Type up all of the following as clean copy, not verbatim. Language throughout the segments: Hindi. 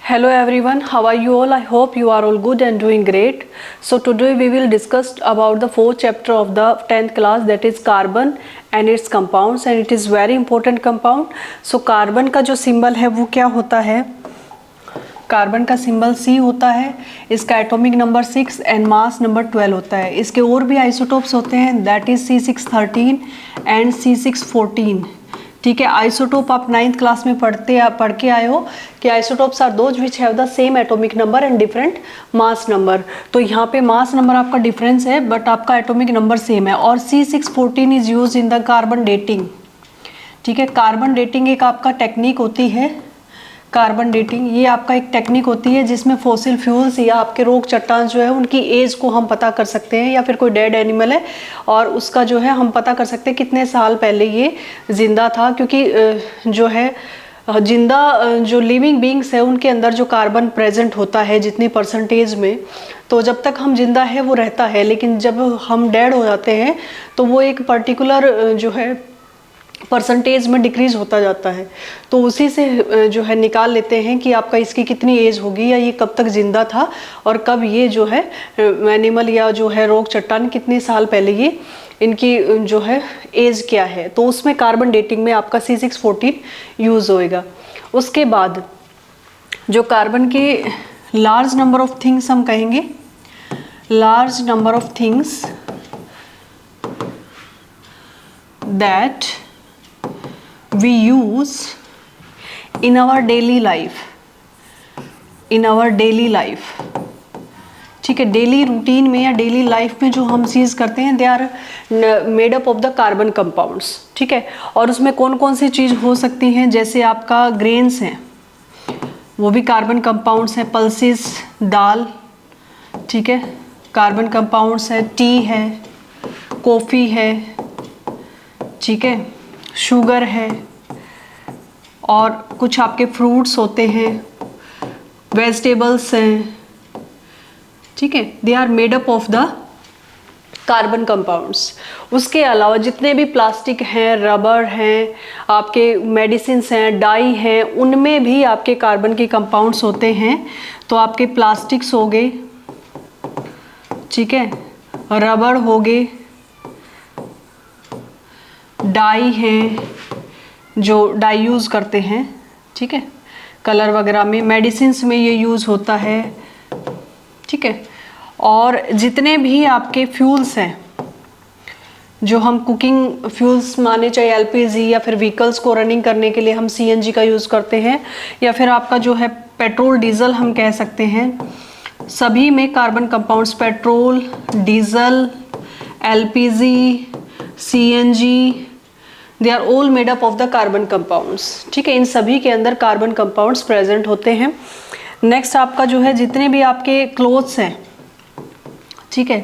Hello everyone, how are you all? I hope you are all good and doing great. So today we will discuss about the fourth chapter of the 10th class, that is carbon and its compounds, and it is very important compound. So carbon का जो सिंबल है वो क्या होता है? कार्बन का सिंबल C होता है, इसका atomic number 6 and mass number 12 होता है। इसके और भी आइसोटोप्स होते हैं, that is C613 and C614। ठीक है, आइसोटोप आप 9th क्लास में पढ़ के आए हो कि isotopes are those which have the same atomic number and different mass number. तो यहाँ पे मास नंबर आपका डिफरेंस है बट आपका एटॉमिक नंबर सेम है। और C614 is use in the carbon dating. ठीक है, कार्बन डेटिंग एक आपका टेक्निक होती है। कार्बन डेटिंग ये आपका एक टेक्निक होती है जिसमें फॉसिल फ्यूल्स या आपके रोक चट्टान जो है उनकी एज को हम पता कर सकते हैं, या फिर कोई डेड एनिमल है और उसका जो है हम पता कर सकते हैं कितने साल पहले ये जिंदा था, क्योंकि जो है जिंदा जो लिविंग बींग्स है उनके अंदर जो कार्बन प्रेजेंट होता है जितनी परसेंटेज में, तो जब तक हम जिंदा है वो रहता है, लेकिन जब हम डेड हो जाते हैं तो वो एक पर्टिकुलर जो है परसेंटेज में डिक्रीज होता जाता है। तो उसी से जो है निकाल लेते हैं कि आपका इसकी कितनी एज होगी या ये कब तक जिंदा था और कब ये जो है एनिमल या जो है रोक चट्टान कितने साल पहले ये इनकी जो है एज क्या है। तो उसमें कार्बन डेटिंग में आपका C614 यूज़ होएगा। उसके बाद जो कार्बन के लार्ज नंबर ऑफ थिंग्स हम कहेंगे, large number of things that we use in our daily life, in our daily life। ठीक है, डेली रूटीन में या डेली लाइफ में जो हम चीज़ करते हैं they are made up of the carbon compounds. ठीक है, और उसमें कौन कौन सी चीज़ हो सकती हैं, जैसे आपका ग्रेन्स हैं वो भी कार्बन कंपाउंड्स हैं, पल्सेस दाल, ठीक है कार्बन कंपाउंड्स है, टी है, कॉफ़ी है, ठीक है शुगर है, और कुछ आपके फ्रूट्स होते हैं, वेजिटेबल्स हैं। ठीक है, they are made up of the carbon compounds. उसके अलावा जितने भी प्लास्टिक हैं, रबर हैं, आपके मेडिसिन्स हैं, डाई हैं, उनमें भी आपके कार्बन के कंपाउंड्स होते हैं। तो आपके प्लास्टिक्स हो गए, ठीक है रबर हो गए, डाई हैं जो डाई यूज़ करते हैं, ठीक है कलर वगैरह में, मेडिसिन्स में ये यूज़ होता है। ठीक है, और जितने भी आपके फ्यूल्स हैं जो हम कुकिंग फ्यूल्स माने, चाहे LPG या फिर व्हीकल्स को रनिंग करने के लिए हम CNG का यूज़ करते हैं, या फिर आपका जो है पेट्रोल डीजल हम कह सकते हैं, सभी में carbon compounds, petrol, diesel, LPG, CNG, they are all made up of the carbon compounds. ठीक है, इन सभी के अंदर कार्बन कंपाउंड्स प्रेजेंट होते हैं। नेक्स्ट आपका जो है जितने भी आपके क्लोथ्स हैं, ठीक है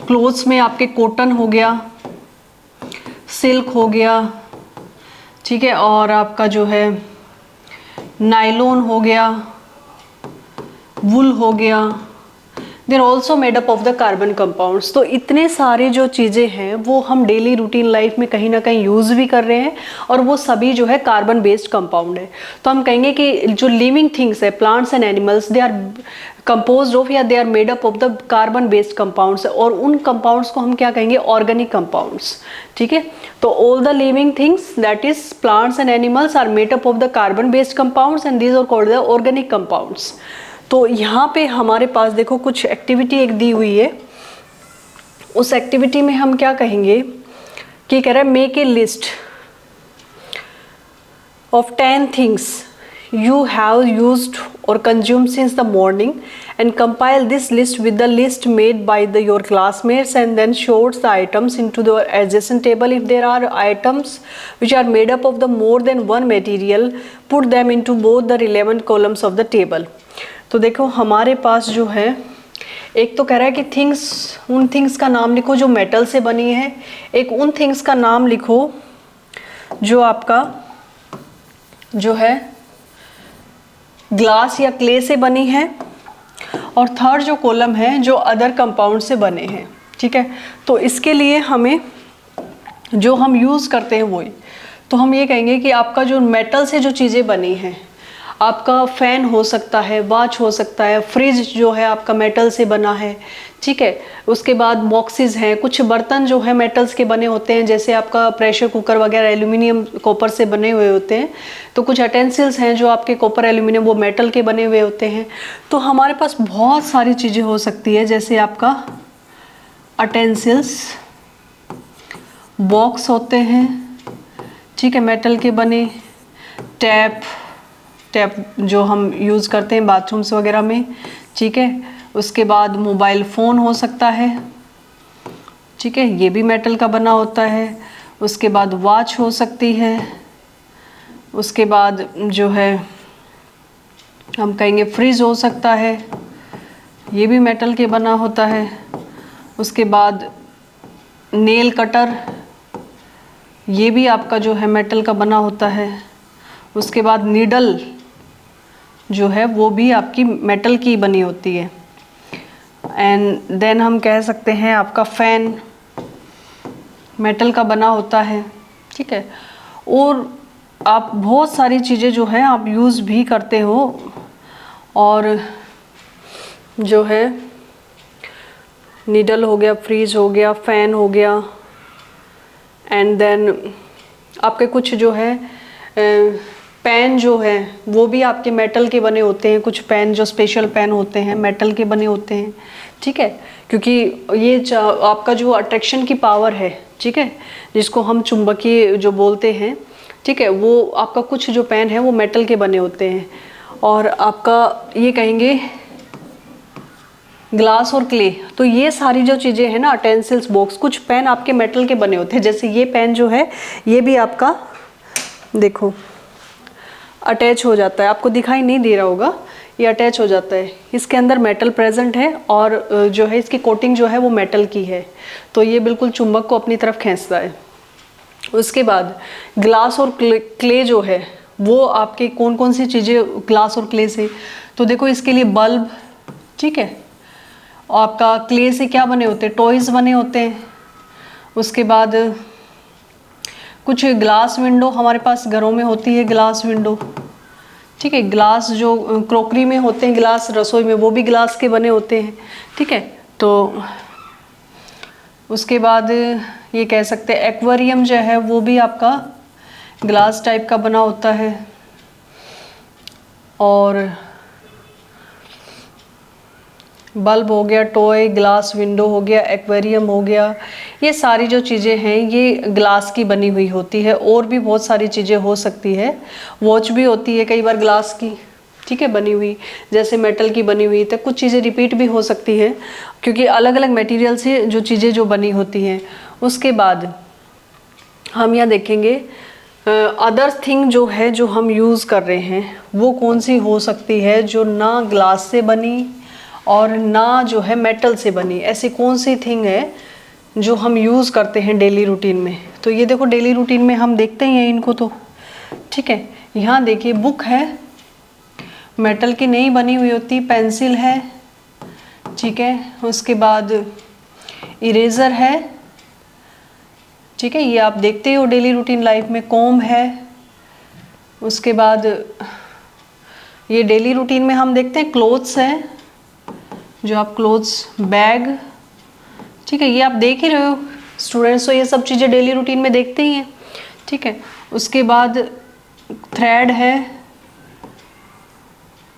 क्लोथ्स में आपके कॉटन हो गया, सिल्क हो गया, ठीक है और आपका जो है नायलॉन हो गया, वुल हो गया, they are also made up of the carbon compounds. तो इतने सारे जो चीज़ें हैं वो हम डेली रूटीन लाइफ में कहीं ना कहीं यूज़ भी कर रहे हैं, और वो सभी जो है कार्बन बेस्ड कंपाउंड है। तो हम कहेंगे कि जो लिविंग थिंग्स है, plants and animals, they are composed of या they are made up of the carbon based compounds, और उन कंपाउंड्स को हम क्या कहेंगे, ऑर्गेनिक कंपाउंड्स। ठीक है, तो all the living things that is plants and animals are made up of the carbon based compounds and these are called the organic compounds. तो यहाँ पे हमारे पास देखो कुछ एक्टिविटी एक दी हुई है, उस एक्टिविटी में हम क्या कहेंगे कि कह रहा है make a list of 10 things you have used or consumed since the morning and compile this list with the list made by your classmates, and then sort the items into the adjacent table. If there are items which are made up of the more than one material, put them into both the relevant columns of the table. तो देखो हमारे पास जो है एक तो कह रहा है कि थिंग्स, उन थिंग्स का नाम लिखो जो मेटल से बनी है, एक उन थिंग्स का नाम लिखो जो आपका जो है ग्लास या क्ले से बनी है, और थर्ड जो कॉलम है जो अदर कंपाउंड से बने हैं। ठीक है, तो इसके लिए हमें जो हम यूज़ करते हैं वही, तो हम ये कहेंगे कि आपका जो मेटल से जो चीज़ें बनी हैं, आपका फैन हो सकता है, वॉच हो सकता है, फ्रिज जो है आपका मेटल से बना है, ठीक है। उसके बाद बॉक्सेस हैं, कुछ बर्तन जो है मेटल्स के बने होते हैं, जैसे आपका प्रेशर कुकर वगैरह एल्यूमिनियम कॉपर से बने हुए होते हैं। तो कुछ अटेंसिल्स हैं जो आपके कॉपर एल्यूमिनियम वो मेटल के बने हुए होते हैं। तो हमारे पास बहुत सारी चीज़ें हो सकती है, जैसे आपका अटेंसिल्स, बॉक्स होते हैं, ठीक है, मेटल के बने, टैप जो हम यूज़ करते हैं बाथरूम्स वगैरह में, ठीक है। उसके बाद मोबाइल फ़ोन हो सकता है, ठीक है, ये भी मेटल का बना होता है। उसके बाद वॉच हो सकती है। उसके बाद जो है हम कहेंगे फ्रिज हो सकता है, ये भी मेटल के बना होता है। उसके बाद नेल कटर, ये भी आपका जो है मेटल का बना होता है। उसके बाद नीडल जो है वो भी आपकी मेटल की बनी होती है। एंड देन हम कह सकते हैं आपका फ़ैन मेटल का बना होता है, ठीक है। और आप बहुत सारी चीज़ें जो है आप यूज़ भी करते हो, और जो है नीडल हो गया, फ्रीज हो गया, फ़ैन हो गया, एंड देन आपके कुछ जो है पेन जो है वो भी आपके मेटल के बने होते हैं। कुछ पेन जो स्पेशल पेन होते हैं मेटल के बने होते हैं, ठीक है, क्योंकि ये आपका जो अट्रैक्शन की पावर है, ठीक है, जिसको हम चुंबकीय जो बोलते हैं, ठीक है, वो आपका कुछ जो पेन है वो मेटल के बने होते हैं। और आपका ये कहेंगे ग्लास और क्ले, तो ये सारी जो चीज़ें हैं ना, अटेंसिल्स, बॉक्स, कुछ पेन आपके मेटल के बने होते हैं। जैसे ये पेन जो है ये भी आपका देखो अटैच हो जाता है, आपको दिखाई नहीं दे रहा होगा, ये अटैच हो जाता है, इसके अंदर मेटल प्रेजेंट है और जो है इसकी कोटिंग जो है वो मेटल की है, तो ये बिल्कुल चुंबक को अपनी तरफ खींचता है। उसके बाद ग्लास और क्ले जो है वो आपके कौन कौन सी चीज़ें ग्लास और क्ले से, तो देखो इसके लिए बल्ब, ठीक है, और आपका क्ले से क्या बने होते हैं, टॉयज़ बने होते हैं। उसके बाद कुछ ग्लास विंडो हमारे पास घरों में होती है, ग्लास विंडो, ठीक है, ग्लास जो क्रॉकरी में होते हैं, ग्लास रसोई में, वो भी ग्लास के बने होते हैं, ठीक है। तो उसके बाद ये कह सकते हैं एक्वेरियम जो है वो भी आपका ग्लास टाइप का बना होता है। और बल्ब हो गया, टॉय, ग्लास विंडो हो गया, एक्वेरियम हो गया, ये सारी जो चीज़ें हैं ये ग्लास की बनी हुई होती है। और भी बहुत सारी चीज़ें हो सकती है, वॉच भी होती है कई बार ग्लास की, ठीक है, बनी हुई, जैसे मेटल की बनी हुई। तो कुछ चीज़ें रिपीट भी हो सकती है क्योंकि अलग अलग मटेरियल से जो चीज़ें जो बनी होती हैं। उसके बाद हम यहाँ देखेंगे अदर थिंग जो है जो हम यूज़ कर रहे हैं वो कौन सी हो सकती है जो ना ग्लास से बनी और ना जो है मेटल से बनी। ऐसी कौन सी थिंग है जो हम यूज़ करते हैं डेली रूटीन में। तो ये देखो डेली रूटीन में हम देखते ही हैं इनको, तो ठीक है। यहाँ देखिए बुक है, मेटल की नहीं बनी हुई होती, पेंसिल है, ठीक है। उसके बाद इरेज़र है, ठीक है, ये आप देखते ही हो डेली रूटीन लाइफ में। कॉम्ब है। उसके बाद ये डेली रूटीन में हम देखते हैं क्लोथ्स है, जो आप क्लोथ्स, बैग, ठीक है, ये आप देख ही रहे हो स्टूडेंट्स, तो ये सब चीज़ें डेली रूटीन में देखते ही हैं, ठीक है। उसके बाद थ्रेड है।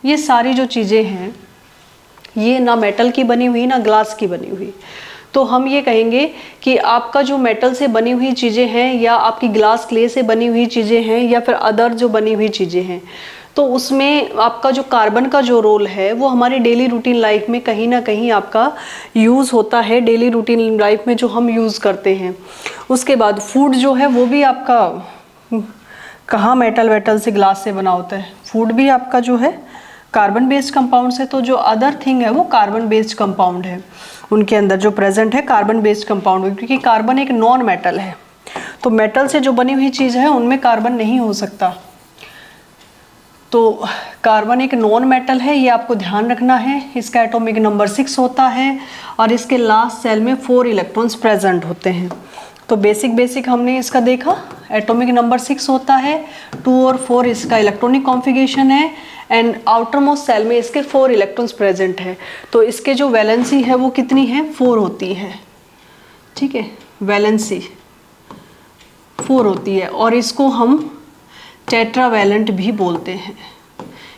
ये सारी जो चीज़ें हैं ये ना मेटल की बनी हुई ना ग्लास की बनी हुई। तो हम ये कहेंगे कि आपका जो मेटल से बनी हुई चीज़ें हैं या आपकी ग्लास क्ले से बनी हुई चीज़ें हैं या फिर अदर जो बनी हुई चीज़ें हैं, तो उसमें आपका जो कार्बन का जो रोल है वो हमारी डेली रूटीन लाइफ में कहीं ना कहीं आपका यूज़ होता है, डेली रूटीन लाइफ में जो हम यूज़ करते हैं। उसके बाद फूड जो है वो भी आपका कहाँ मेटल वेटल से ग्लास से बना होता है, फूड भी आपका जो है कार्बन बेस्ड कंपाउंड है। तो जो अदर थिंग है वो कार्बन बेस्ड कंपाउंड है, उनके अंदर जो प्रेजेंट है कार्बन बेस्ड कंपाउंड है, क्योंकि कार्बन एक नॉन मेटल है। तो मेटल से जो बनी हुई चीज़ है उनमें कार्बन नहीं हो सकता। तो कार्बन एक नॉन मेटल है, ये आपको ध्यान रखना है। इसका एटॉमिक नंबर 6 होता है और इसके लास्ट सेल में 4 इलेक्ट्रॉन्स प्रेजेंट होते हैं। तो बेसिक हमने इसका देखा, एटॉमिक नंबर 6 होता है, 2 और 4 इसका इलेक्ट्रॉनिक कॉन्फ़िगरेशन है, एंड आउटर मोस्ट सेल में इसके 4 इलेक्ट्रॉन्स प्रेजेंट है। तो इसके जो वैलेंसी है वो कितनी है, 4 होती है, ठीक है, वैलेंसी 4 होती है, और इसको हम टेट्रावैलेंट भी बोलते हैं।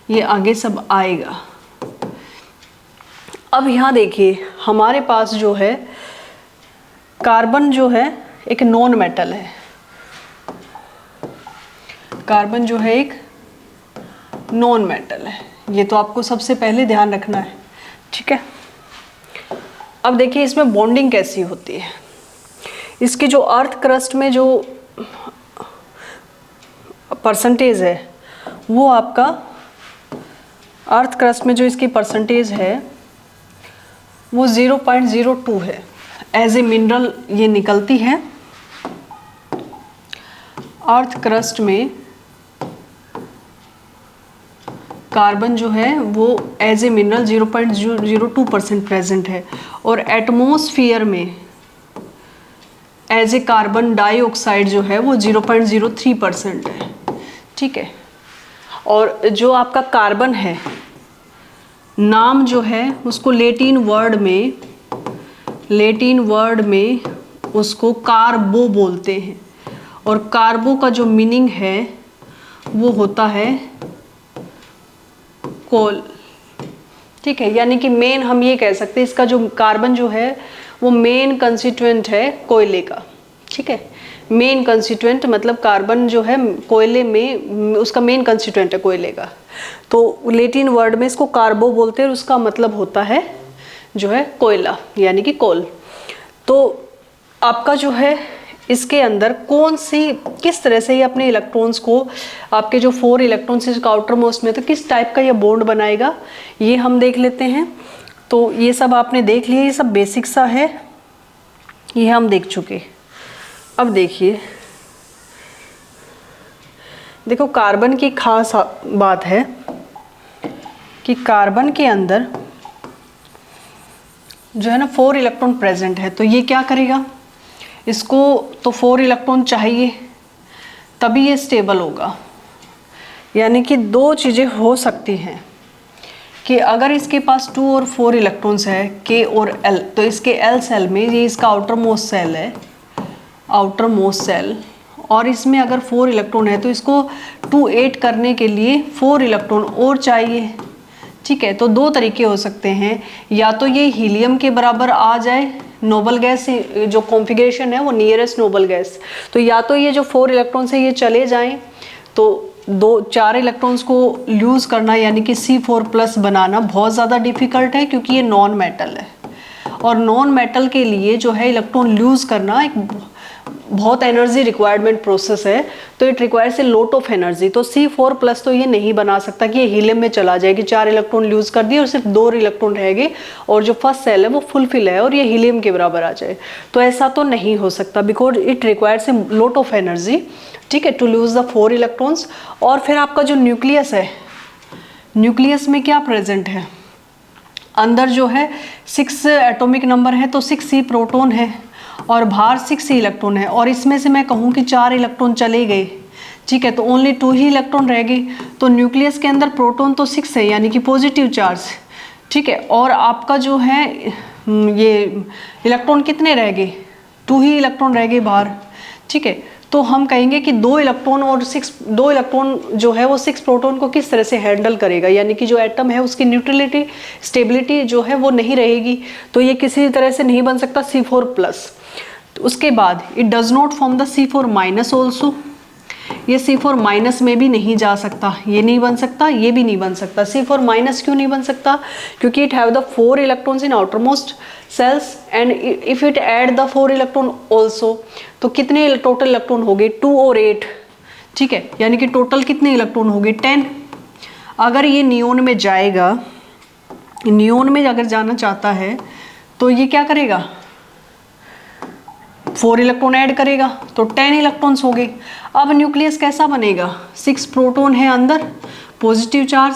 ये आगे सब आएगा। अब यहाँ देखिए हमारे पास जो है कार्बन जो है एक नॉन मेटल है, कार्बन जो है एक नॉन मेटल है, ये तो आपको सबसे पहले ध्यान रखना है, ठीक है। अब देखिए इसमें बॉन्डिंग कैसी होती है। इसकी जो अर्थ क्रस्ट में जो परसेंटेज है वो आपका, अर्थ क्रस्ट में जो इसकी परसेंटेज है वो 0.02 है, एज ए मिनरल ये निकलती है। अर्थ क्रस्ट में कार्बन जो है वो एज ए मिनरल 0.02% प्रेजेंट है, और एटमॉस्फेयर में एज ए कार्बन डाइऑक्साइड जो है वो 0.03% है, ठीक है। और जो आपका कार्बन है, नाम जो है उसको लैटिन वर्ड में उसको कार्बो बोलते हैं, और कार्बो का जो मीनिंग है वो होता है कोल, ठीक है। यानी कि मेन हम ये कह सकते हैं इसका जो कार्बन जो है वो मेन कंस्टिट्यूएंट है कोयले का, ठीक है। मेन कंस्टिट्यूएंट मतलब कार्बन जो है कोयले में उसका मेन कंस्टिट्यूएंट है कोयले का, तो लैटिन वर्ड में इसको कार्बो बोलते हैं, और उसका मतलब होता है जो है कोयला यानी कि कोल। तो आपका जो है इसके अंदर किस तरह से ये अपने इलेक्ट्रॉन्स को, आपके जो 4 इलेक्ट्रॉन्स इसका आउटर मोस्ट में, तो किस टाइप का ये बॉन्ड बनाएगा ये हम देख लेते हैं। तो ये सब आपने देख लिया, ये सब बेसिक सा है, ये हम देख चुके। अब देखिए, देखो कार्बन की खास बात है कि कार्बन के अंदर जो है ना 4 इलेक्ट्रॉन प्रेजेंट है, तो ये क्या करेगा, इसको तो 4 इलेक्ट्रॉन चाहिए तभी ये स्टेबल होगा। यानी कि 2 चीज़ें हो सकती हैं कि अगर इसके पास 2 और 4 इलेक्ट्रॉन्स है, K और L, तो इसके L सेल में ये इसका आउटर मोस्ट सेल है, आउटर मोस्ट सेल, और इसमें अगर 4 इलेक्ट्रॉन है तो इसको 2 8 करने के लिए 4 इलेक्ट्रॉन और चाहिए, ठीक है। तो 2 तरीके हो सकते हैं, या तो ये हीलियम के बराबर आ जाए, नोबल गैस जो कॉन्फ़िगरेशन है वो नियरेस्ट नोबल गैस, तो या तो ये जो 4 इलेक्ट्रॉन्स है ये चले जाएं, तो 4 इलेक्ट्रॉन्स को लूज़ करना यानी कि C4+ बनाना बहुत ज़्यादा डिफ़िकल्ट है, क्योंकि ये नॉन मेटल है, और नॉन मेटल के लिए जो है इलेक्ट्रॉन लूज़ करना एक बहुत एनर्जी रिक्वायरमेंट प्रोसेस है, तो it requires a lot of energy. तो C4+ तो ये नहीं बना सकता कि ये हीलियम में चला जाए कि 4 इलेक्ट्रॉन लूज कर दिए और सिर्फ 2 इलेक्ट्रॉन रह गए और जो फर्स्ट सेल है वो फुलफिल है और ये हीलियम के बराबर आ जाए, तो ऐसा तो नहीं हो सकता, because it requires a lot of energy, ठीक है, टू लूज द 4 इलेक्ट्रॉन्स। और फिर आपका जो न्यूक्लियस है, न्यूक्लियस में क्या प्रेजेंट है, अंदर जो है 6 एटॉमिक नंबर है, तो 6 प्रोटॉन है और बाहर 6 इलेक्ट्रॉन है, और इसमें से मैं कहूँ कि 4 इलेक्ट्रॉन चले गए, ठीक है, तो ओनली 2 ही इलेक्ट्रॉन रह गए। तो न्यूक्लियस के अंदर प्रोटॉन तो 6 है यानी कि पॉजिटिव चार्ज, ठीक है, और आपका जो है ये इलेक्ट्रॉन कितने रह गए, 2 ही इलेक्ट्रॉन रह गए बाहर, ठीक है। तो हम कहेंगे कि 2 इलेक्ट्रॉन और 2 इलेक्ट्रॉन जो है वो 6 प्रोटॉन को किस तरह से हैंडल करेगा, यानी कि जो एटम है उसकी न्यूट्रलिटी स्टेबिलिटी जो है वो नहीं रहेगी, तो ये किसी तरह से नहीं बन सकता C4+। उसके बाद it does not form the C4- also, ये C4- में भी नहीं जा सकता, ये नहीं बन सकता, ये भी नहीं बन सकता। C4- क्यों नहीं बन सकता, क्योंकि it have the 4 electrons in outermost shells and if it add the 4 electron also, तो कितने टोटल इलेक्ट्रॉन हो गए, 2 और 8, ठीक है, यानी कि टोटल कितने इलेक्ट्रॉन हो गए, 10। अगर ये नियोन में जाएगा, नियोन में अगर जाना चाहता है तो ये क्या करेगा, 4 इलेक्ट्रॉन ऐड करेगा, तो 10 इलेक्ट्रॉन्स हो गए। अब न्यूक्लियस कैसा बनेगा, 6 प्रोटॉन है अंदर पॉजिटिव चार्ज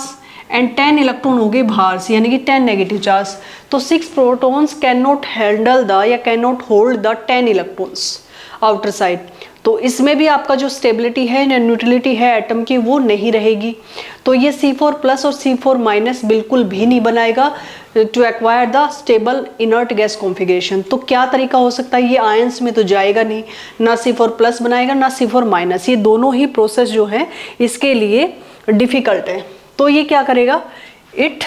एंड 10 इलेक्ट्रॉन हो गए बाहर से, यानी कि 10 नेगेटिव चार्ज। तो 6 protons can not handle the या can not hold the 10 electrons, outer side. तो इसमें भी आपका जो स्टेबिलिटी है या न्यूट्रलिटी है एटम की वो नहीं रहेगी। तो ये C4+ और C4- बिल्कुल भी नहीं बनाएगा to acquire the stable inert gas configuration. तो क्या तरीका हो सकता है, ये आयंस में तो जाएगा नहीं, ना C4+ बनाएगा ना C4-। ये दोनों ही प्रोसेस जो है इसके लिए डिफिकल्ट है। तो ये क्या करेगा, इट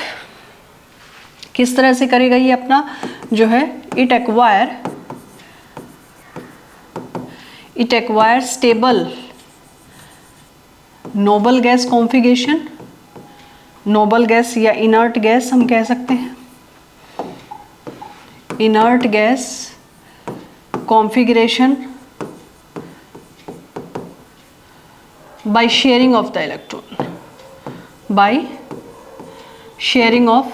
किस तरह से करेगा, ये अपना जो है it acquire stable noble gas configuration, noble gas या इनर्ट गैस हम कह सकते हैं, inert gas configuration by sharing of the electron, by sharing of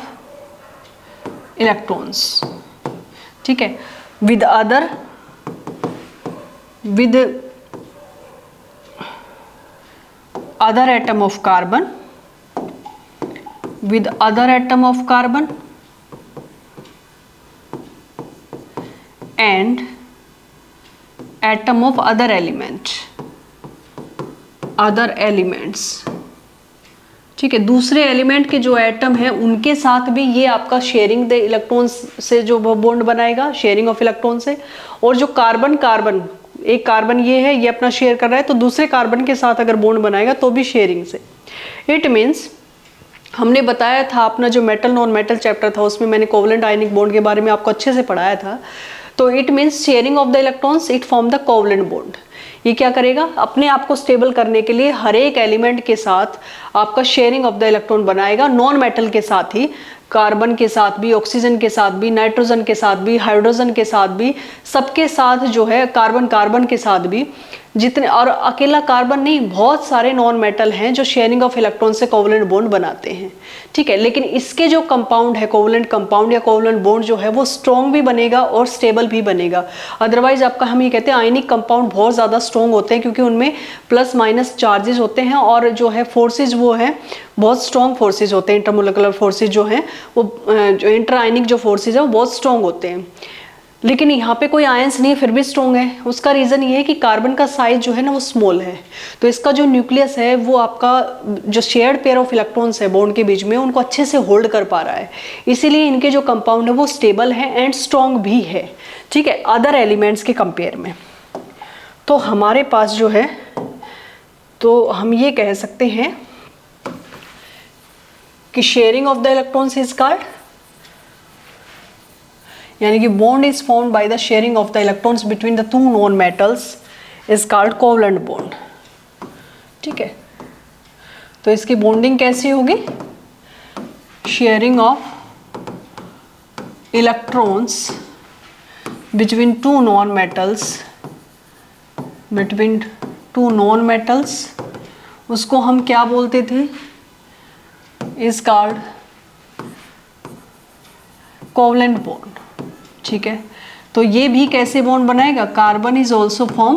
electrons. ठीक है, with other atom of carbon, with other atom of carbon and atom of other elements। ठीक है, दूसरे एलिमेंट के जो एटम है उनके साथ भी ये आपका शेयरिंग द इलेक्ट्रॉन्स से जो बॉन्ड बनाएगा, शेयरिंग ऑफ इलेक्ट्रॉन से। और जो कार्बन एक कार्बन ये है, ये अपना शेयर कर रहा है, तो दूसरे कार्बन के साथ अगर बॉन्ड बनाएगा तो भी शेयरिंग से। इट मीन्स हमने बताया था अपना जो मेटल नॉन मेटल चैप्टर था उसमें मैंने कोवलेंट आयनिक बॉन्ड के बारे में आपको अच्छे से पढ़ाया था। तो it means sharing of the electrons, it form the covalent bond. ये क्या करेगा, अपने आप को स्टेबल करने के लिए हर एक एलिमेंट के साथ आपका शेयरिंग ऑफ द इलेक्ट्रॉन बनाएगा, नॉन मेटल के साथ ही, कार्बन के साथ भी, ऑक्सीजन के साथ भी, नाइट्रोजन के साथ भी, हाइड्रोजन के साथ भी, सबके साथ जो है कार्बन के साथ भी, जितने, और अकेला कार्बन नहीं, बहुत सारे नॉन मेटल हैं जो शेयरिंग ऑफ इलेक्ट्रॉन से कोवलेंट बॉन्ड बनाते हैं। ठीक है, लेकिन इसके जो कंपाउंड है, कोवलेंट कंपाउंड या कोवलेंट बॉन्ड जो है वो स्ट्रॉन्ग भी बनेगा और स्टेबल भी बनेगा। अदरवाइज आपका हम ये कहते हैं आयनिक कंपाउंड बहुत ज़्यादा स्ट्रॉन्ग होते हैं क्योंकि उनमें प्लस- चार्जेस होते हैं और जो है फोर्सेज वो है बहुत स्ट्रॉन्ग फोर्सेज होते हैं। इंटरमोलिकुलर फोर्सेज जो हैं वो जो इंटर आयनिक जो फोर्सेज है वो बहुत स्ट्रॉन्ग होते हैं। लेकिन यहाँ पे कोई आयंस नहीं है फिर भी स्ट्रॉन्ग है। उसका रीज़न ये है कि कार्बन का साइज जो है ना वो स्मॉल है, तो इसका जो न्यूक्लियस है वो आपका जो शेयर्ड पेयर ऑफ इलेक्ट्रॉन्स है बॉन्ड के बीच में उनको अच्छे से होल्ड कर पा रहा है, इसीलिए इनके जो कंपाउंड है वो स्टेबल है एंड स्ट्रॉन्ग भी है। ठीक है, अदर एलिमेंट्स के कंपेयर में। तो हमारे पास जो है, तो हम ये कह सकते हैं कि sharing of the electrons is called, यानी कि bond is formed by the sharing of the electrons between the two non metals is called covalent bond. ठीक है, तो इसकी बॉन्डिंग कैसी होगी, sharing of electrons between two non metals, उसको हम क्या बोलते थे, इज कॉल्ड कोवलेंट बॉन्ड। ठीक है, तो ये भी कैसे बॉन्ड बनाएगा, carbon is also form,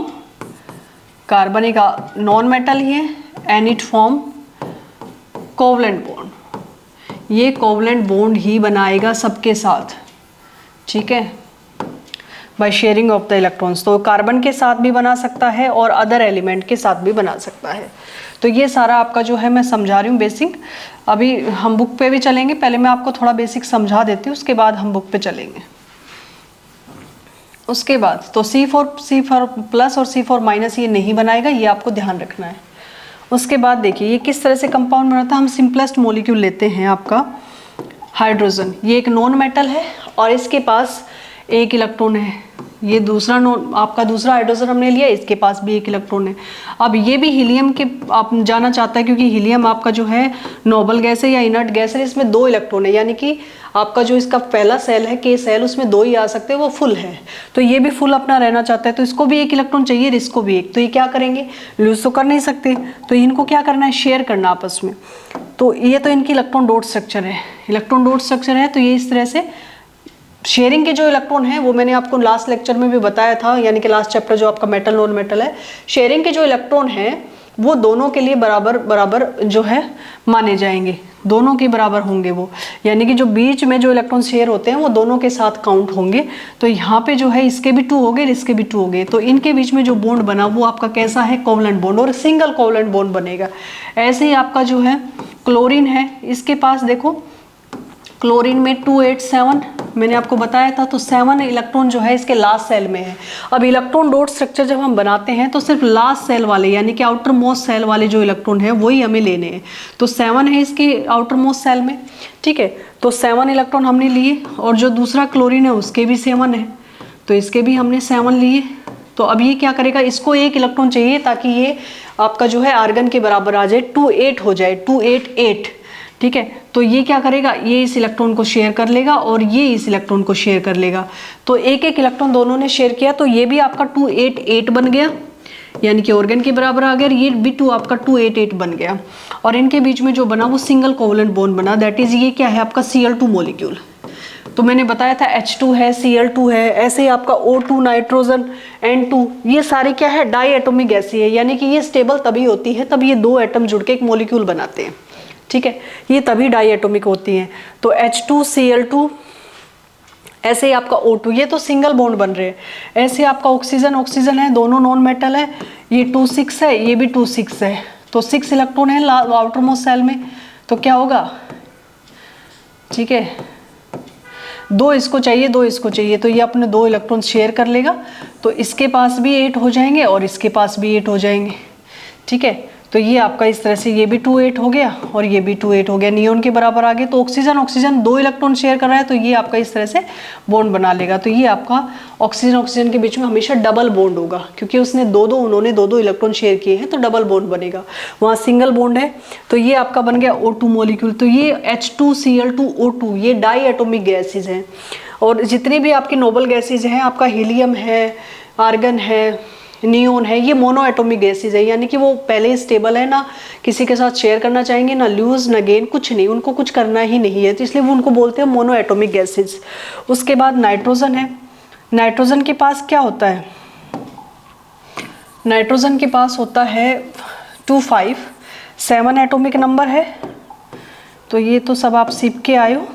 carbon एक नॉन मेटल ही है and it form covalent bond, ये कोवलेंट बॉन्ड ही बनाएगा सबके साथ। ठीक है, by sharing of the electrons, तो कार्बन के साथ भी बना सकता है और अदर एलिमेंट के साथ भी बना सकता है। तो ये सारा आपका जो है मैं समझा रही हूँ बेसिक। अभी हम बुक पे भी चलेंगे, पहले मैं आपको थोड़ा बेसिक समझा देती हूँ, उसके बाद हम बुक पे चलेंगे। उसके बाद तो C4+ और C4- ये नहीं बनाएगा, ये आपको ध्यान रखना है। उसके बाद देखिए ये किस तरह से कंपाउंड बनाता है। हम सिंपलेस्ट मॉलिक्यूल लेते हैं आपका हाइड्रोजन, ये एक नॉन मेटल है और इसके पास एक इलेक्ट्रॉन है, ये दूसरा आपका दूसरा हाइड्रोजन हमने लिया, इसके पास भी एक इलेक्ट्रॉन है। अब ये भी हीलियम के आप जाना चाहता है क्योंकि हीलियम आपका जो है नोबल गैस है या इनर्ट गैस है, इसमें 2 इलेक्ट्रॉन है, यानी कि आपका जो इसका पहला सेल है के सेल उसमें 2 ही आ सकते हैं, वो फुल है। तो ये भी फुल अपना रहना चाहता है, तो इसको भी एक इलेक्ट्रॉन चाहिए, इसको भी एक। तो ये क्या करेंगे, लूज तो कर नहीं सकते, तो इनको क्या करना है, शेयर करना आपस में। तो ये तो इनकी इलेक्ट्रॉन डॉट स्ट्रक्चर है, इलेक्ट्रॉन डॉट स्ट्रक्चर है, तो ये इस तरह से शेयरिंग के जो इलेक्ट्रॉन है वो मैंने आपको लास्ट लेक्चर में भी बताया था, यानी कि लास्ट चैप्टर जो आपका मेटल नॉन मेटल है, शेयरिंग के जो इलेक्ट्रॉन है वो दोनों के लिए बराबर बराबर जो है माने जाएंगे, दोनों के बराबर होंगे वो, यानी कि जो बीच में जो इलेक्ट्रॉन शेयर होते हैं वो दोनों के साथ काउंट होंगे। तो यहाँ पे जो है इसके भी 2 हो गए, इसके भी 2 हो गए, तो इनके बीच में जो बॉन्ड बना वो आपका कैसा है, कोवलेंट बॉन्ड, और सिंगल कोवलेंट बॉन्ड बनेगा। ऐसे ही आपका जो है क्लोरीन है, इसके पास देखो क्लोरीन में 287 मैंने आपको बताया था, तो 7 इलेक्ट्रॉन जो है इसके लास्ट सेल में है। अब इलेक्ट्रॉन डॉट स्ट्रक्चर जब हम बनाते हैं तो सिर्फ लास्ट सेल वाले यानी कि आउटर मोस्ट सेल वाले जो इलेक्ट्रॉन है वही हमें लेने हैं। तो 7 है इसके आउटर मोस्ट सेल में, ठीक है, तो 7 इलेक्ट्रॉन हमने लिए, और जो दूसरा क्लोरीन है उसके भी 7 है, तो इसके भी हमने 7 लिए। तो अब ये क्या करेगा, इसको 1 इलेक्ट्रॉन चाहिए ताकि ये आपका जो है आर्गन के बराबर आ जाए, 28 हो जाए, 288, ठीक है। तो ये क्या करेगा, ये इस इलेक्ट्रॉन को शेयर कर लेगा और ये इस इलेक्ट्रॉन को शेयर कर लेगा, तो एक एक इलेक्ट्रॉन दोनों ने शेयर किया, तो ये भी आपका 288 बन गया, यानी कि ऑर्गन के बराबर आ गया, ये भी 2 आपका 288 बन गया। और इनके बीच में जो बना वो सिंगल कोवलेंट बॉन्ड बना, दैट इज ये क्या है आपका Cl2 मॉलिक्यूल। तो मैंने बताया था H2 है, Cl2 है, ऐसे ही आपका O2 नाइट्रोजन, N2, ये सारे क्या है, डाई एटॉमिक गैसें है, यानी कि ये स्टेबल तभी होती है तब ये 2 एटम जुड़ के एक मॉलिक्यूल बनाते हैं, ठीक है, ये तभी डाई एटॉमिक होती हैं। तो H2 Cl2, ऐसे ही आपका O2, ये तो सिंगल बॉन्ड बन रहे हैं। ऐसे आपका ऑक्सीजन, ऑक्सीजन है, दोनों नॉन मेटल है, ये 2,6 है, ये भी 2,6 है, तो 6 इलेक्ट्रॉन है आउटर मोस्ट सेल में, तो क्या होगा, ठीक है, 2 इसको चाहिए, 2 इसको चाहिए, तो ये अपने 2 इलेक्ट्रॉन शेयर कर लेगा, तो इसके पास भी 8 हो जाएंगे और इसके पास भी 8 हो जाएंगे, ठीक है। तो ये आपका इस तरह से ये भी 28 हो गया और ये भी 28 हो गया, नियोन के बराबर आ गए। तो ऑक्सीजन ऑक्सीजन 2 इलेक्ट्रॉन शेयर कर रहा है, तो ये आपका इस तरह से बॉन्ड बना लेगा। तो ये आपका ऑक्सीजन ऑक्सीजन के बीच में हमेशा डबल बॉन्ड होगा, क्योंकि उसने उन्होंने दो इलेक्ट्रॉन शेयर किए हैं, तो डबल बॉन्ड बनेगा। वहाँ सिंगल बॉन्ड है, तो ये आपका बन गया O2 मॉलिक्यूल। तो ये H2Cl2O2 ये डाई एटॉमिक गैसेज हैं, और जितनी भी आपकी नोबल गैसेज हैं, आपका हीलियम है, आर्गन है, नियोन है, ये मोनो एटॉमिक गैसेज है, यानी कि वो पहले ही स्टेबल है, ना किसी के साथ शेयर करना चाहेंगे, ना लूज ना गेन, कुछ नहीं, उनको कुछ करना ही नहीं है, तो इसलिए वो उनको बोलते हैं मोनो एटॉमिक गैसेज। उसके बाद नाइट्रोजन है, नाइट्रोजन के पास क्या होता है, नाइट्रोजन के पास होता है 2,5, 7 एटॉमिक नंबर है। तो ये तो सब आप सीख के आए हो,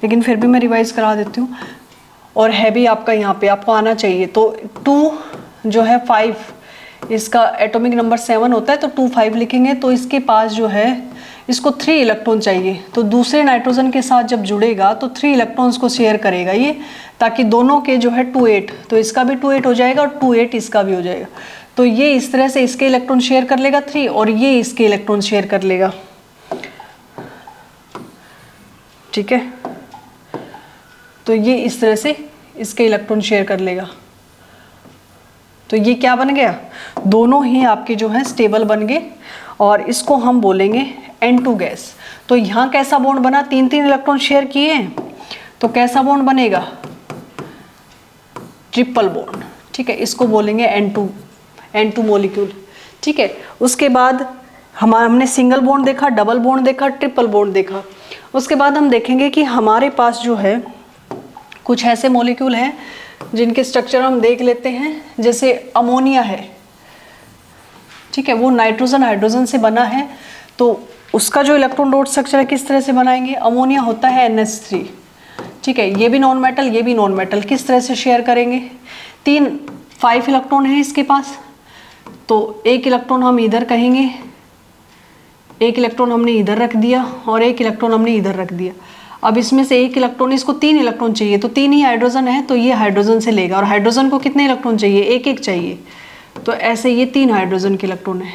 लेकिन फिर भी मैं रिवाइज करा देती हूँ, और है भी आपका यहाँ पे आपको आना चाहिए। तो 2 जो है 5, इसका एटॉमिक नंबर 7 होता है, तो 2,5 लिखेंगे। तो इसके पास जो है इसको 3 इलेक्ट्रॉन चाहिए, तो दूसरे नाइट्रोजन के साथ जब जुड़ेगा तो 3 इलेक्ट्रॉन्स को शेयर करेगा ये, ताकि दोनों के जो है 28, तो इसका भी 28 हो जाएगा और 28 इसका भी हो जाएगा। तो ये इस तरह से इसके इलेक्ट्रॉन शेयर कर लेगा 3, और ये इसके इलेक्ट्रॉन शेयर कर लेगा, ठीक है। तो ये इस तरह से इसके इलेक्ट्रॉन शेयर कर लेगा। तो ये क्या बन गया, दोनों ही आपके जो है स्टेबल बन गए, और इसको हम बोलेंगे N2 गैस। तो यहाँ कैसा बॉन्ड बना, 3-3 इलेक्ट्रॉन शेयर किए हैं, तो कैसा बॉन्ड बनेगा, ट्रिपल बॉन्ड, ठीक है, इसको बोलेंगे N2 मॉलिक्यूल, ठीक है। उसके बाद हमने सिंगल बॉन्ड देखा, डबल बॉन्ड देखा, ट्रिपल बॉन्ड देखा। उसके बाद हम देखेंगे कि हमारे पास जो है कुछ ऐसे मॉलिक्यूल हैं जिनके स्ट्रक्चर हम देख लेते हैं, जैसे अमोनिया है, ठीक है, वो नाइट्रोजन हाइड्रोजन से बना है, तो उसका जो इलेक्ट्रॉन डॉट स्ट्रक्चर है किस तरह से बनाएंगे, अमोनिया होता है NH3, ठीक है, ये भी नॉन मेटल, ये भी नॉन मेटल, किस तरह से शेयर करेंगे, 5 इलेक्ट्रॉन है इसके पास, तो 1 इलेक्ट्रॉन हम इधर कहेंगे, 1 इलेक्ट्रॉन हमने इधर रख दिया और 1 इलेक्ट्रॉन हमने इधर रख दिया। अब इसमें से 1 इलेक्ट्रॉन, इसको 3 इलेक्ट्रॉन चाहिए, तो 3 ही हाइड्रोजन है, तो ये हाइड्रोजन से लेगा, और हाइड्रोजन को कितने इलेक्ट्रॉन चाहिए, 1-1 चाहिए, तो ऐसे ये 3 हाइड्रोजन के इलेक्ट्रॉन है।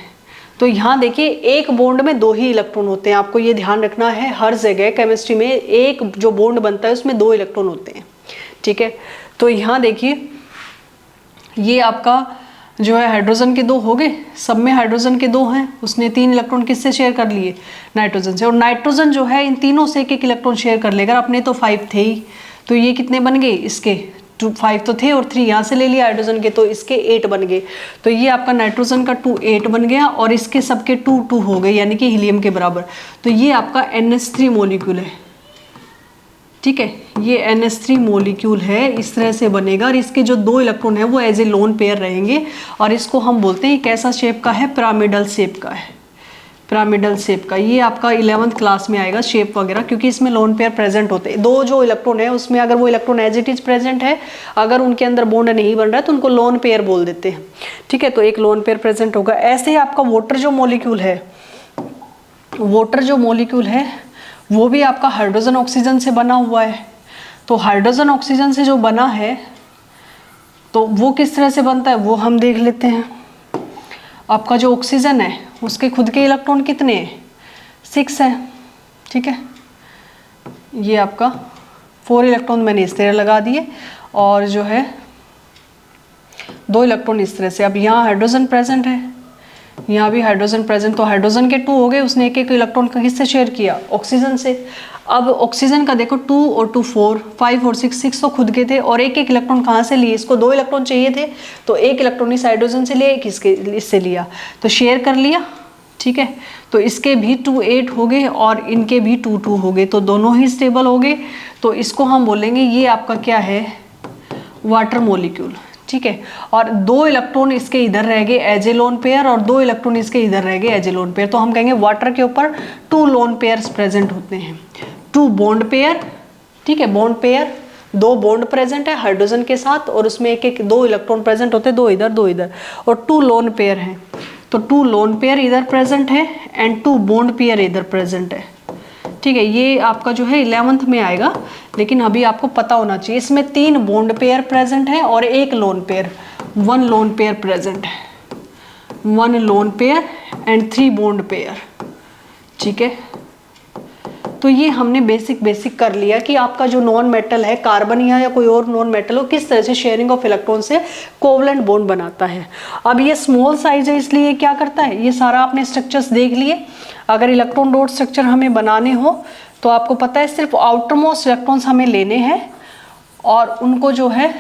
तो यहाँ देखिए एक बॉन्ड में 2 ही इलेक्ट्रॉन होते हैं, आपको ये ध्यान रखना है, हर जगह केमिस्ट्री में एक जो बॉन्ड बनता है उसमें 2 इलेक्ट्रॉन होते हैं, ठीक है। तो यहाँ देखिए ये आपका जो है हाइड्रोजन के 2 हो गए, सब में हाइड्रोजन के 2 हैं, उसने 3 इलेक्ट्रॉन किससे शेयर कर लिए, नाइट्रोजन से, और नाइट्रोजन जो है इन तीनों से 1-1 इलेक्ट्रॉन शेयर कर लेगा, अपने तो 5 थे ही, तो ये कितने बन गए, इसके 5 तो थे और 3 यहाँ से ले लिया हाइड्रोजन के, तो इसके 8 बन गए। तो ये आपका नाइट्रोजन का 8 बन गया, और इसके सबके 2 हो गए, यानी कि हीलियम के बराबर। तो ये आपका NH3 मॉलिक्यूल है, ठीक है, ये NH3 मॉलिक्यूल है, इस तरह से बनेगा और इसके जो 2 इलेक्ट्रॉन है वो एज ए लोन पेयर रहेंगे और इसको हम बोलते हैं कैसा शेप का है, पिरामिडल शेप का है, पिरामिडल शेप का। ये आपका 11th क्लास में आएगा शेप वगैरह, क्योंकि इसमें लोन पेयर प्रेजेंट होते हैं। 2 जो इलेक्ट्रॉन है उसमें अगर वो electron as it is present है, अगर उनके अंदर बॉन्ड नहीं बन रहा है तो उनको लोन पेयर बोल देते हैं। ठीक है, तो एक लोन पेयर प्रेजेंट होगा। ऐसे ही आपका वाटर जो मॉलिक्यूल है, वाटर जो मॉलिक्यूल है वो भी आपका हाइड्रोजन ऑक्सीजन से बना हुआ है। तो हाइड्रोजन ऑक्सीजन से जो बना है तो वो किस तरह से बनता है वो हम देख लेते हैं। आपका जो ऑक्सीजन है उसके खुद के इलेक्ट्रॉन कितने हैं, 6 है। ठीक है, ये आपका 4 इलेक्ट्रॉन मैंने इस तरह लगा दिए और जो है 2 इलेक्ट्रॉन इस तरह से। अब यहाँ हाइड्रोजन प्रेजेंट है, यहाँ भी हाइड्रोजन प्रेजेंट, तो हाइड्रोजन के 2 हो गए, उसने एक इलेक्ट्रॉन किससे शेयर किया, ऑक्सीजन से। अब ऑक्सीजन का देखो 2 और 2 4, 5 और 6 तो खुद के थे और एक इलेक्ट्रॉन कहाँ से लिए, इसको 2 इलेक्ट्रॉन चाहिए थे तो एक इलेक्ट्रॉन इस हाइड्रोजन से लिया, एक इससे लिया, तो शेयर कर लिया। ठीक है, तो इसके भी 2 8 हो गए और इनके भी 2 2 हो गए, तो दोनों ही स्टेबल हो गए। तो इसको हम बोलेंगे ये आपका क्या है, वाटर मॉलिक्यूल। ठीक है, और 2 इलेक्ट्रॉन इसके इधर रह गए एज ए लोन पेयर और 2 इलेक्ट्रॉन इसके इधर रह गए एज ए लोन पेयर, तो हम कहेंगे वाटर के ऊपर 2 लोन पेयर्स प्रेजेंट होते हैं, 2 बॉन्ड पेयर। ठीक है, बॉन्ड पेयर, 2 बॉन्ड प्रेजेंट है हाइड्रोजन के साथ और उसमें एक 2 इलेक्ट्रॉन प्रेजेंट होते हैं, 2 इधर 2 इधर, और 2 लोन पेयर हैं। तो 2 लोन पेयर इधर प्रेजेंट है एंड 2 बॉन्ड पेयर इधर प्रेजेंट है। ठीक है, ये आपका जो है 11th में आएगा, लेकिन अभी आपको पता होना चाहिए। इसमें 3 बॉन्ड पेयर प्रेजेंट है और 1 lone pair, 1 lone pair present है, 1 lone pair and 3 bond pair. ठीक है, तो ये हमने बेसिक कर लिया कि आपका जो नॉन मेटल है, कार्बन या कोई और नॉन मेटल हो, किस तरह से शेयरिंग ऑफ इलेक्ट्रॉन से कोवलेंट बॉन्ड बनाता है। अब ये स्मॉल साइज है इसलिए क्या करता है, ये सारा आपने स्ट्रक्चर्स देख लिए। अगर इलेक्ट्रॉन डॉट स्ट्रक्चर हमें बनाने हो तो आपको पता है सिर्फ आउटर मोस्ट इलेक्ट्रॉन्स हमें लेने हैं और उनको जो है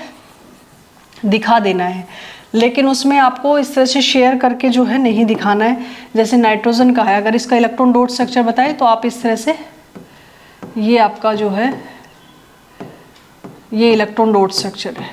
दिखा देना है, लेकिन उसमें आपको इस तरह से शेयर करके जो है नहीं दिखाना है। जैसे नाइट्रोजन का है, अगर इसका इलेक्ट्रॉन डॉट स्ट्रक्चर बताए तो आप इस तरह से, ये आपका जो है ये इलेक्ट्रॉन डॉट स्ट्रक्चर है।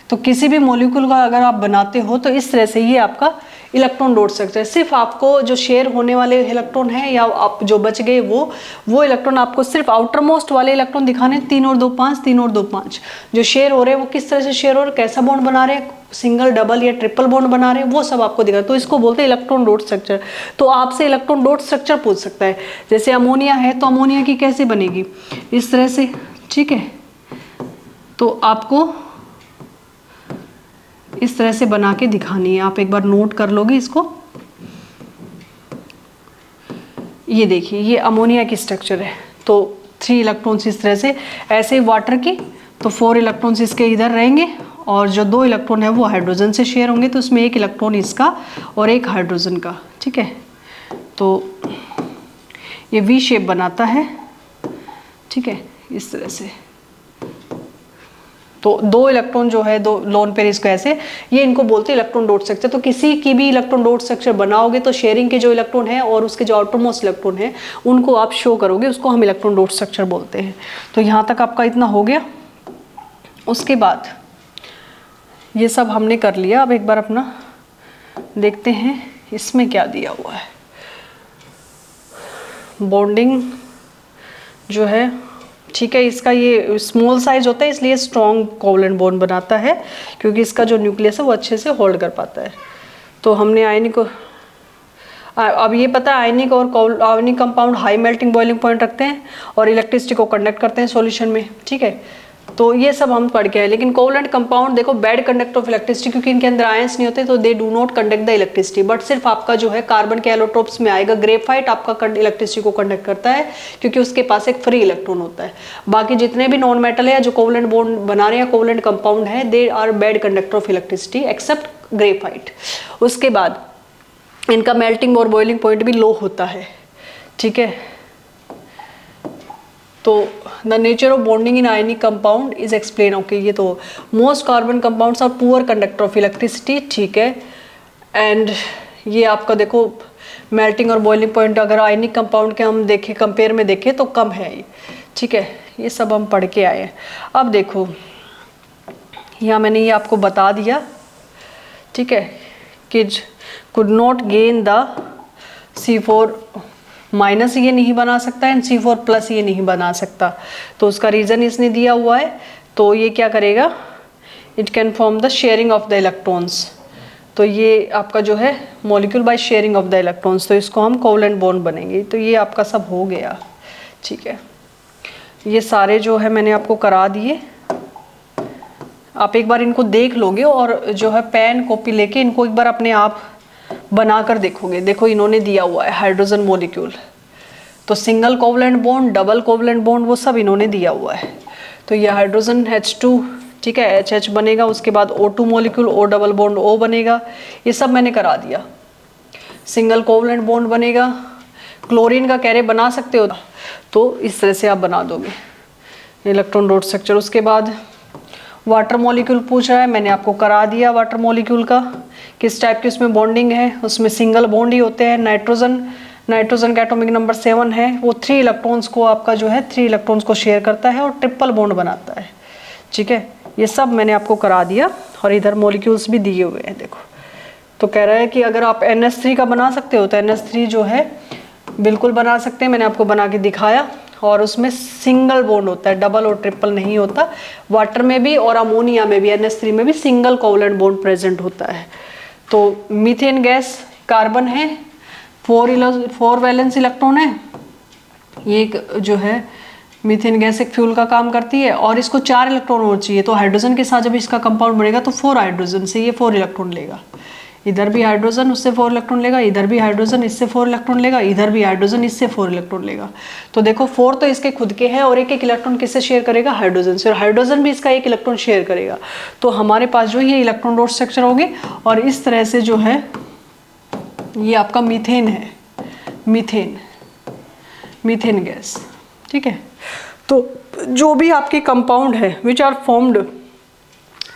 तो किसी भी मॉलिक्यूल का अगर आप बनाते हो तो इस तरह से ये आपका इलेक्ट्रॉन डॉट स्ट्रक्चर है। सिर्फ आपको जो शेयर होने वाले इलेक्ट्रॉन है या आप जो बच गए वो इलेक्ट्रॉन आपको सिर्फ आउटर मोस्ट वाले इलेक्ट्रॉन दिखाने, 3 और 2 5, 3 और 2 5। जो शेयर हो रहे हैं वो किस तरह से शेयर हो रहे हैं, कैसा बॉन्ड बना रहे हैं, सिंगल डबल या ट्रिपल बॉन्ड बना रहे हैं, वो सब आपको दिखा। तो इसको बोलते हैं इलेक्ट्रॉन डॉट स्ट्रक्चर। तो आपसे इलेक्ट्रॉन डॉट स्ट्रक्चर पूछ सकता है। जैसे अमोनिया है तो अमोनिया की कैसे बनेगी, इस तरह से। ठीक है, तो आपको इस तरह से बना के दिखानी है। आप एक बार नोट कर लोगे इसको। ये देखिए, ये अमोनिया की स्ट्रक्चर है, तो 3 इलेक्ट्रॉन्स इस तरह से। ऐसे वाटर की तो 4 इलेक्ट्रॉन्स इसके इधर रहेंगे और जो 2 इलेक्ट्रॉन है वो हाइड्रोजन से शेयर होंगे, तो उसमें 1 इलेक्ट्रॉन इसका और 1 हाइड्रोजन का। ठीक है, तो ये वी शेप बनाता है। ठीक है, इस तरह से। तो 2 इलेक्ट्रॉन जो है, 2 लोन पेयर इसको ऐसे, ये इनको बोलते हैं इलेक्ट्रॉन डॉट स्ट्रक्चर। तो किसी की भी इलेक्ट्रॉन डॉट स्ट्रक्चर बनाओगे तो शेयरिंग के जो इलेक्ट्रॉन है और उसके जो आउटर मोस्ट इलेक्ट्रॉन है उनको आप शो करोगे, उसको हम इलेक्ट्रॉन डॉट स्ट्रक्चर बोलते हैं। तो यहाँ तक आपका इतना हो गया। उसके बाद ये सब हमने कर लिया। अब एक बार अपना देखते हैं इसमें क्या दिया हुआ है। बॉन्डिंग जो है, ठीक है, इसका ये स्मॉल साइज होता है इसलिए स्ट्रॉन्ग कोवलेंट बॉन्ड बनाता है, क्योंकि इसका जो न्यूक्लियस है वो अच्छे से होल्ड कर पाता है। तो हमने आयनिक, अब ये पता है आयनिक और ionic compound high melting boiling point रखते हैं और इलेक्ट्रिसिटी को कंडक्ट करते हैं सॉल्यूशन में। ठीक है, तो ये सब हम पढ़ के आए। लेकिन कोवलेंट कंपाउंड देखो बैड कंडक्टर ऑफ इलेक्ट्रिसिटी, क्योंकि इनके अंदर आयंस नहीं होते तो they do not conduct the electricity. But सिर्फ आपका जो है कार्बन के एलोट्रोप्स में आएगा, ग्रेफाइट आपका इलेक्ट्रिसिटी को कंडक्ट करता है क्योंकि उसके पास एक फ्री इलेक्ट्रॉन होता है। बाकी जितने भी नॉन मेटल है जो कोवलेंट बॉन्ड बना रहे हैं, कोवलेंट कंपाउंड है, they are bad conductor of electricity except graphite. उसके बाद इनका मेल्टिंग और बॉइलिंग पॉइंट भी लो होता है। ठीक है, तो the nature of bonding in ionic compound is explain. Okay, ये तो most carbon compounds are poor conductor of electricity. ठीक है, एंड ये आपका देखो मेल्टिंग और बॉइलिंग पॉइंट अगर आयनिक कंपाउंड के हम देखें कंपेयर में देखें तो कम है ये। ठीक है, ये सब हम पढ़ के आए हैं। अब देखो यहाँ मैंने ये आपको बता दिया, ठीक है, कि could not gain the C4 minus ये नहीं बना सकता एंड C4 प्लस ये नहीं बना सकता। तो उसका रीज़न इसने दिया हुआ है। तो ये क्या करेगा, it can form the sharing of the electrons. तो ये आपका जो है molecule by sharing of the electrons, तो इसको हम कोवलेंट बॉन्ड बनेंगे। तो ये आपका सब हो गया, ठीक है। ये सारे जो है मैंने आपको करा दिए, आप एक बार इनको देख लोगे और जो है पेन कॉपी लेके इनको एक बार अपने आप बना कर देखोगे। देखो इन्होंने दिया हुआ है हाइड्रोजन मॉलिक्यूल, तो single covalent bond, double covalent bond, वो सब इन्होंने दिया हुआ है। तो ये हाइड्रोजन H2, ठीक है, HH बनेगा, उसके बाद O2 molecule, O double bond O बनेगा, ये सब मैंने करा दिया। सिंगल कोवलेंट बॉन्ड बनेगा, क्लोरीन का कैरे बना सकते हो, तो इस तरह से आप बना दोगे इलेक्ट्रॉन डॉट स्ट्रक्चर। उसके बाद वाटर मॉलिक्यूल पूछ रहा है, मैंने आपको करा दिया वाटर मॉलिक्यूल का किस टाइप की उसमें बॉन्डिंग है। उसमें सिंगल बॉन्ड ही होते हैं। नाइट्रोजन का एटॉमिक नंबर 7 है, वो 3 इलेक्ट्रॉन्स को आपका जो है 3 इलेक्ट्रॉन्स को शेयर करता है और ट्रिपल बॉन्ड बनाता है, ठीक है। ये सब मैंने आपको करा दिया और इधर मॉलिक्यूल्स भी दिए हुए हैं, देखो। तो कह रहा है कि अगर आप NH3 का बना सकते हो तो NH3 जो है बिल्कुल बना सकते हैं, मैंने आपको बना के दिखाया। और उसमें सिंगल बॉन्ड होता है, डबल और ट्रिपल नहीं होता। वाटर में भी और अमोनिया में भी, NH3 में भी सिंगल कोवलेंट बॉन्ड प्रेजेंट होता है। तो मीथेन गैस कार्बन है, 4 वैलेंस इलेक्ट्रॉन है। ये एक जो है मीथेन गैस एक फ्यूल का काम करती है और इसको 4 इलेक्ट्रॉन और चाहिए। तो हाइड्रोजन के साथ जब इसका कंपाउंड बनेगा तो 4 हाइड्रोजन से ये 4 इलेक्ट्रॉन लेगा। इधर भी हाइड्रोजन, उससे 4 इलेक्ट्रॉन लेगा, इधर भी हाइड्रोजन, इससे 4 इलेक्ट्रॉन लेगा, इधर भी हाइड्रोजन, इससे 4 इलेक्ट्रॉन लेगा। तो देखो 4 तो इसके खुद के हैं और एक एक इलेक्ट्रॉन किससे शेयर करेगा, हाइड्रोजन से, और हाइड्रोजन भी इसका 1 इलेक्ट्रॉन शेयर करेगा। तो हमारे पास जो ये इलेक्ट्रॉन डॉट स्ट्रक्चर होंगे और इस तरह से जो है ये आपका मीथेन है, मीथेन गैस, ठीक है। तो जो भी आपके कंपाउंड है which are formed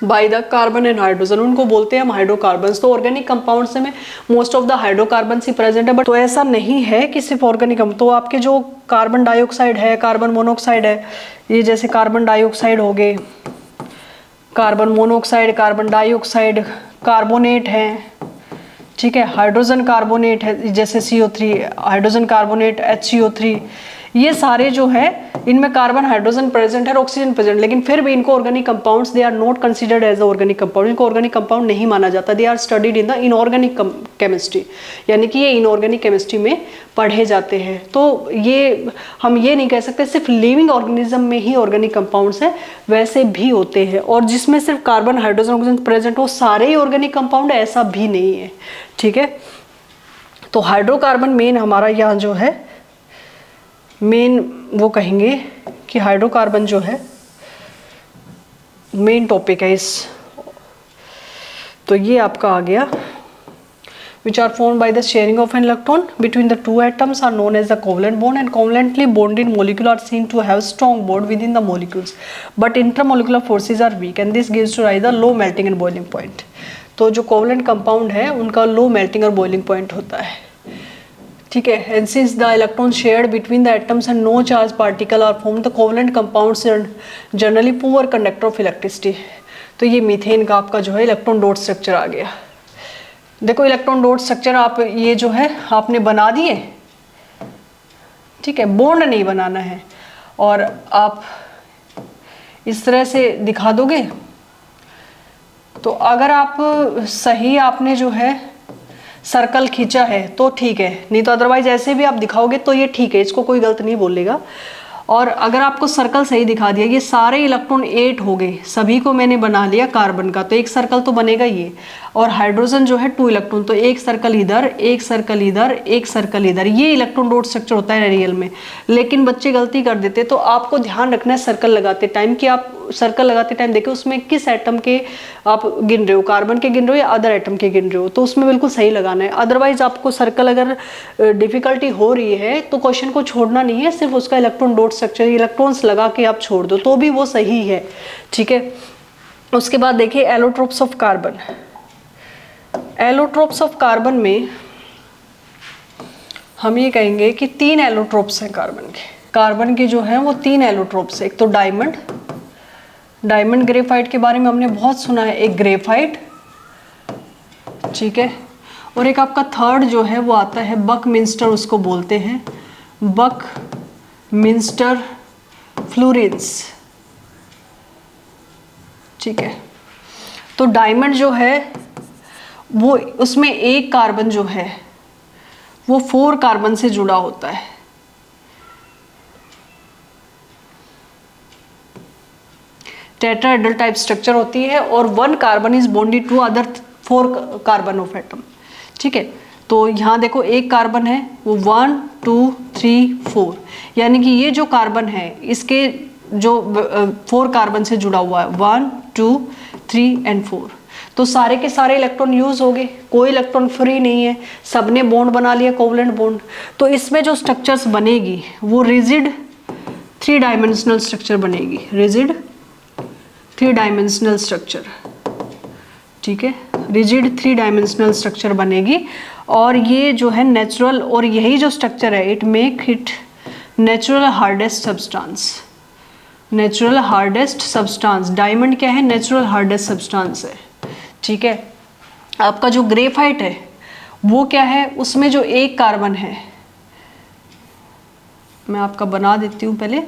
by the carbon and hydrogen, उनको बोलते हैं हम हाइड्रोकार्बन्स। तो ऑर्गेनिक कंपाउंड्स में मोस्ट ऑफ द हाइड्रोकार्बन्स ही प्रेजेंट है, बट तो ऐसा नहीं है कि सिर्फ ऑर्गेनिक। तो आपके जो कार्बन डाइऑक्साइड है, कार्बन मोनोऑक्साइड है, ये जैसे कार्बन डाइऑक्साइड हो गए, carbon monoxide, carbon dioxide, carbonate है, ठीक है, हाइड्रोजन कार्बोनेट है जैसे CO3, हाइड्रोजन कार्बोनेट HCO3, ये सारे जो है इनमें कार्बन हाइड्रोजन प्रेजेंट है और ऑक्सीजन प्रेजेंट, लेकिन फिर भी इनको organic compounds, they are not considered as organic compound. इनको ऑर्गेनिक कंपाउंड नहीं माना जाता। They are studied in the inorganic chemistry, यानी कि ये इनऑर्गेनिक केमिस्ट्री में पढ़े जाते हैं। तो ये हम ये नहीं कह सकते सिर्फ लिविंग ऑर्गेनिज्म में ही ऑर्गेनिक कंपाउंड्स है, वैसे भी होते हैं। और जिसमें सिर्फ कार्बन हाइड्रोजन ऑक्सीजन प्रेजेंट हो सारे ही ऑर्गेनिक कंपाउंड है, ऐसा भी नहीं है, ठीक है। तो हाइड्रोकार्बन मेन हमारा यहाँ जो है मेन वो कहेंगे कि हाइड्रोकार्बन जो है मेन टॉपिक है इस। तो ये आपका आ गया which are formed by the sharing of an electron between the two atoms are known as the covalent bond, and covalently bonded molecule are seen to have strong bond within the molecules, but intermolecular forces are weak and this gives to rise the low melting and boiling point. तो जो कोवलेंट कंपाउंड है उनका लो मेल्टिंग और बॉइलिंग पॉइंट होता है, ठीक है। And since the electron shared between the atoms and no charge particle are form, the covalent compounds generally poor conductor of electricity. तो ये मीथेन का आपका जो है इलेक्ट्रॉन डॉट स्ट्रक्चर आ गया। देखो इलेक्ट्रॉन डॉट स्ट्रक्चर आप ये जो है आपने बना दिए, ठीक है, बॉन्ड नहीं बनाना है और आप इस तरह से दिखा दोगे। तो अगर आप सही आपने जो है सर्कल खींचा है तो ठीक है, नहीं तो अदरवाइज ऐसे भी आप दिखाओगे तो ये ठीक है, इसको कोई गलत नहीं बोलेगा। और अगर आपको सर्कल सही दिखा दिया, ये सारे इलेक्ट्रॉन 8 हो गए, सभी को मैंने बना लिया कार्बन का, तो एक सर्कल तो बनेगा ये। और हाइड्रोजन जो है 2 इलेक्ट्रॉन, तो एक सर्कल इधर, एक सर्कल इधर, एक सर्कल इधर, ये इलेक्ट्रॉन डॉट स्ट्रक्चर होता है रियल में। लेकिन बच्चे गलती कर देते, तो आपको ध्यान रखना है सर्कल लगाते टाइम कि आप सर्कल लगाते टाइम देखिए उसमें किस एटम के आप गिन रहे हो, कार्बन के गिन रहे हो या अदर एटम के गिन रहे हो, तो उसमें बिल्कुल सही लगाना है। अदरवाइज आपको सर्कल अगर डिफिकल्टी हो रही है तो क्वेश्चन को छोड़ना नहीं है, सिर्फ उसका इलेक्ट्रॉन डॉट स्ट्रक्चर इलेक्ट्रॉन्स लगा के आप छोड़ दो तो भी वो सही है, ठीक है। उसके बाद देखिए allotropes of carbon. Allotropes of carbon में हम ये कहेंगे कि 3 एलोट्रोप्स हैं कार्बन के, कार्बन के जो है वो 3 एलोट्रोप्स है। एक तो डायमंड, डायमंड ग्रेफाइट के बारे में हमने बहुत सुना है, एक ग्रेफाइट, ठीक है। और एक आपका थर्ड जो है वो आता है बकमिंस्टर, उसको बोलते हैं बकमिंस्टर फ्लोरेंस, ठीक है। तो डायमंड जो है वो उसमें एक कार्बन जो है वो 4 कार्बन से जुड़ा होता है, टेट्राहेड्रल टाइप स्ट्रक्चर होती है और 1 carbon is bonded to other 4 carbon of atom, ठीक है। तो यहाँ देखो एक कार्बन है वो 1 2 3 4, यानी कि ये जो कार्बन है इसके जो 4 कार्बन से जुड़ा हुआ है 1 2 3 एंड 4, तो सारे के सारे इलेक्ट्रॉन यूज हो गए, कोई इलेक्ट्रॉन फ्री नहीं है, सबने बॉन्ड बना लिया कोवलेंट बॉन्ड। तो इसमें जो स्ट्रक्चर्स बनेगी वो रिजिड 3 डायमेंशनल स्ट्रक्चर बनेगी, रिजिड 3 डायमेंशनल स्ट्रक्चर, ठीक है, रिजिड 3 डायमेंशनल स्ट्रक्चर बनेगी। और ये जो है नेचुरल, और यही जो स्ट्रक्चर है it make it natural hardest substance, natural hardest substance. Diamond क्या है? नेचुरल हार्डेस्ट सब्सटेंस है, ठीक है। आपका जो ग्रेफाइट है वो क्या है? उसमें जो एक कार्बन है, मैं आपका बना देती हूँ पहले,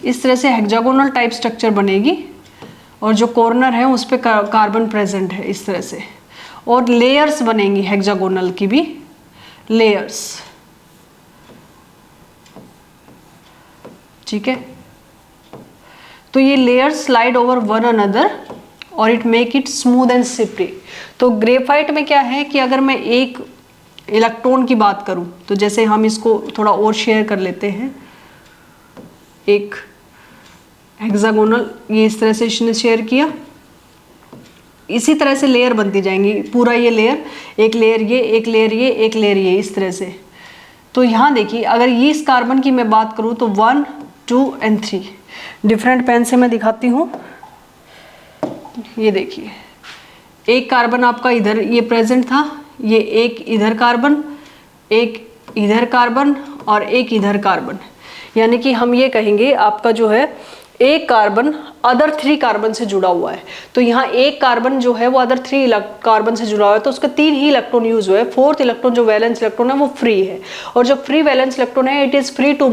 इस तरह से हेक्सागोनल टाइप स्ट्रक्चर बनेगी और जो कॉर्नर है उस पर कार्बन प्रेजेंट है इस तरह से, और लेयर्स बनेंगी हेक्सागोनल की भी, लेयर्स, ठीक है। तो ये layers slide over one another और it make it smooth and slippery. तो ग्रेफाइट में क्या है कि अगर मैं एक इलेक्ट्रॉन की बात करूं तो जैसे हम इसको थोड़ा और शेयर कर लेते हैं, एक हेक्सागोनल ये इस तरह से इसने शेयर किया, इसी तरह से लेयर बनती जाएंगी, पूरा ये लेयर, एक लेयर ये, एक लेयर ये, एक लेयर ये, इस तरह से। तो यहाँ देखिए अगर ये इस कार्बन की मैं बात करूँ तो 1 2 एंड 3, डिफरेंट पेन से मैं दिखाती हूँ। ये देखिए एक कार्बन आपका इधर ये प्रेजेंट था, ये एक इधर कार्बन, एक इधर कार्बन और एक इधर कार्बन, यानी कि हम ये कहेंगे आपका जो है एक कार्बन अदर 3 कार्बन से जुड़ा हुआ है। तो यहाँ एक कार्बन जो है वो अदर 3 कार्बन से जुड़ा हुआ है, तो उसके 3 ही इलेक्ट्रॉन यूज हुए, 4th इलेक्ट्रॉन जो वैलेंस इलेक्ट्रॉन है वो फ्री है, और जो फ्री वैलेंस इलेक्ट्रॉन है it is free to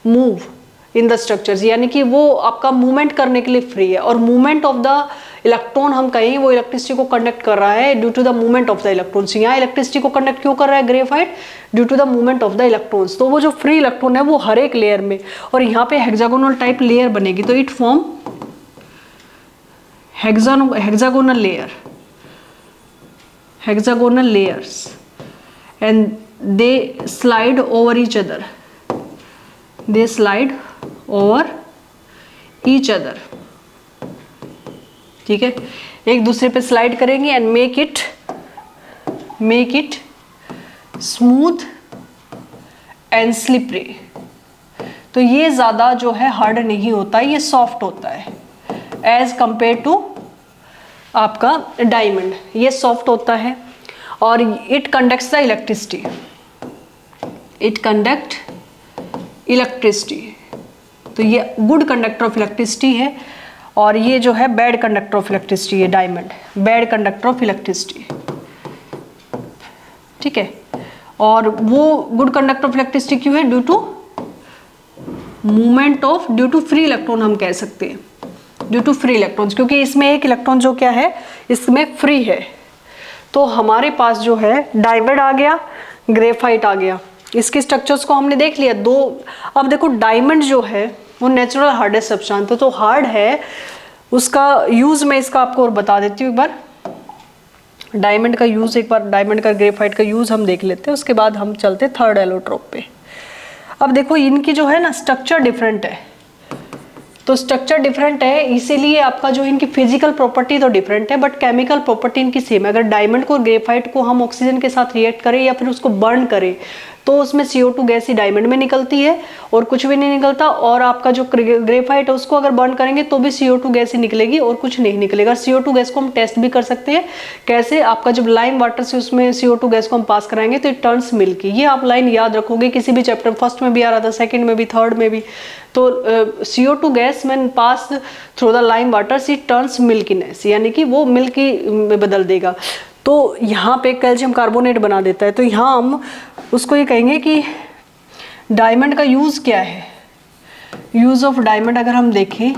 move in the structures, यानी कि वो आपका मूवमेंट करने के लिए फ्री है। और मूवमेंट ऑफ द इलेक्ट्रॉन हम कहें वो इलेक्ट्रिसिटी को कंडक्ट कर रहा है due to the movement of the electrons. यहाँ इलेक्ट्रिसिटी को कंडक्ट क्यों कर रहा है graphite? Due to the movement of the electrons. तो वो जो फ्री इलेक्ट्रॉन है वो हर एक लेयर में, और यहाँ पे हेक्सागोनल टाइप लेयर बनेगी, तो it form hexagonal layer, hexagonal layers, and they slide over each other, they slide over each other, ठीक है, एक दूसरे पे स्लाइड करेंगे and make it smooth and slippery. तो ये ज़्यादा जो है हार्ड नहीं होता, ये सॉफ्ट होता है एज कंपेयर टू आपका डायमंड, ये सॉफ्ट होता है और it conducts the electricity, it conduct electricity. तो ये गुड कंडक्टर ऑफ इलेक्ट्रिसिटी है, और ये जो है बैड कंडक्टर ऑफ इलेक्ट्रिसिटी है diamond, bad conductor of electricity, ठीक है। और वो गुड कंडक्टर ऑफ इलेक्ट्रिसिटी क्यों है? Due to movement of, due to free electron हम कह सकते हैं, ड्यू टू फ्री इलेक्ट्रॉन्स, क्योंकि इसमें एक इलेक्ट्रॉन जो क्या है इसमें फ्री है। तो हमारे पास जो है डायमंड आ गया, ग्रेफाइट आ गया, इसके स्ट्रक्चर्स को हमने देख लिया दो। अब देखो डायमंड जो है वो नेचुरल हार्डेस्ट सब्सटेंस है, तो हार्ड है, उसका यूज मैं इसका आपको और बता देती हूँ एक बार। डायमंड का यूज एक बार, डायमंड का ग्रेफाइट का यूज हम देख लेते हैं, उसके बाद हम चलते थर्ड एलोट्रोप पे। अब देखो इनकी जो है ना स्ट्रक्चर डिफरेंट है, तो स्ट्रक्चर डिफरेंट है इसीलिए आपका जो इनकी फिजिकल प्रॉपर्टी तो डिफरेंट है बट केमिकल प्रॉपर्टी इनकी सेम है। अगर डायमंड को और ग्रेफाइट को हम ऑक्सीजन के साथ रिएक्ट करें या फिर उसको बर्न करें तो उसमें CO2 गैस ही डायमंड में निकलती है और कुछ भी नहीं निकलता। और आपका जो ग्रेफाइट है उसको अगर बर्न करेंगे तो भी CO2 गैस ही निकलेगी और कुछ नहीं निकलेगा। CO2 गैस को हम टेस्ट भी कर सकते हैं। कैसे? आपका जब लाइम वाटर से उसमें CO2 गैस को हम पास कराएंगे तो इट टर्न्स मिल्की। ये आप लाइन याद रखोगे, किसी भी चैप्टर फर्स्ट में भी आ रहा था, सेकंड में भी, थर्ड में भी। तो CO2 gas when pass through the lime water it turns milkiness, यानी कि वो मिल्की में बदल देगा। तो यहाँ पे कैल्शियम कार्बोनेट बना देता है। तो यहाँ हम उसको ये कहेंगे कि डायमंड का यूज़ क्या है। यूज़ ऑफ डायमंड अगर हम देखें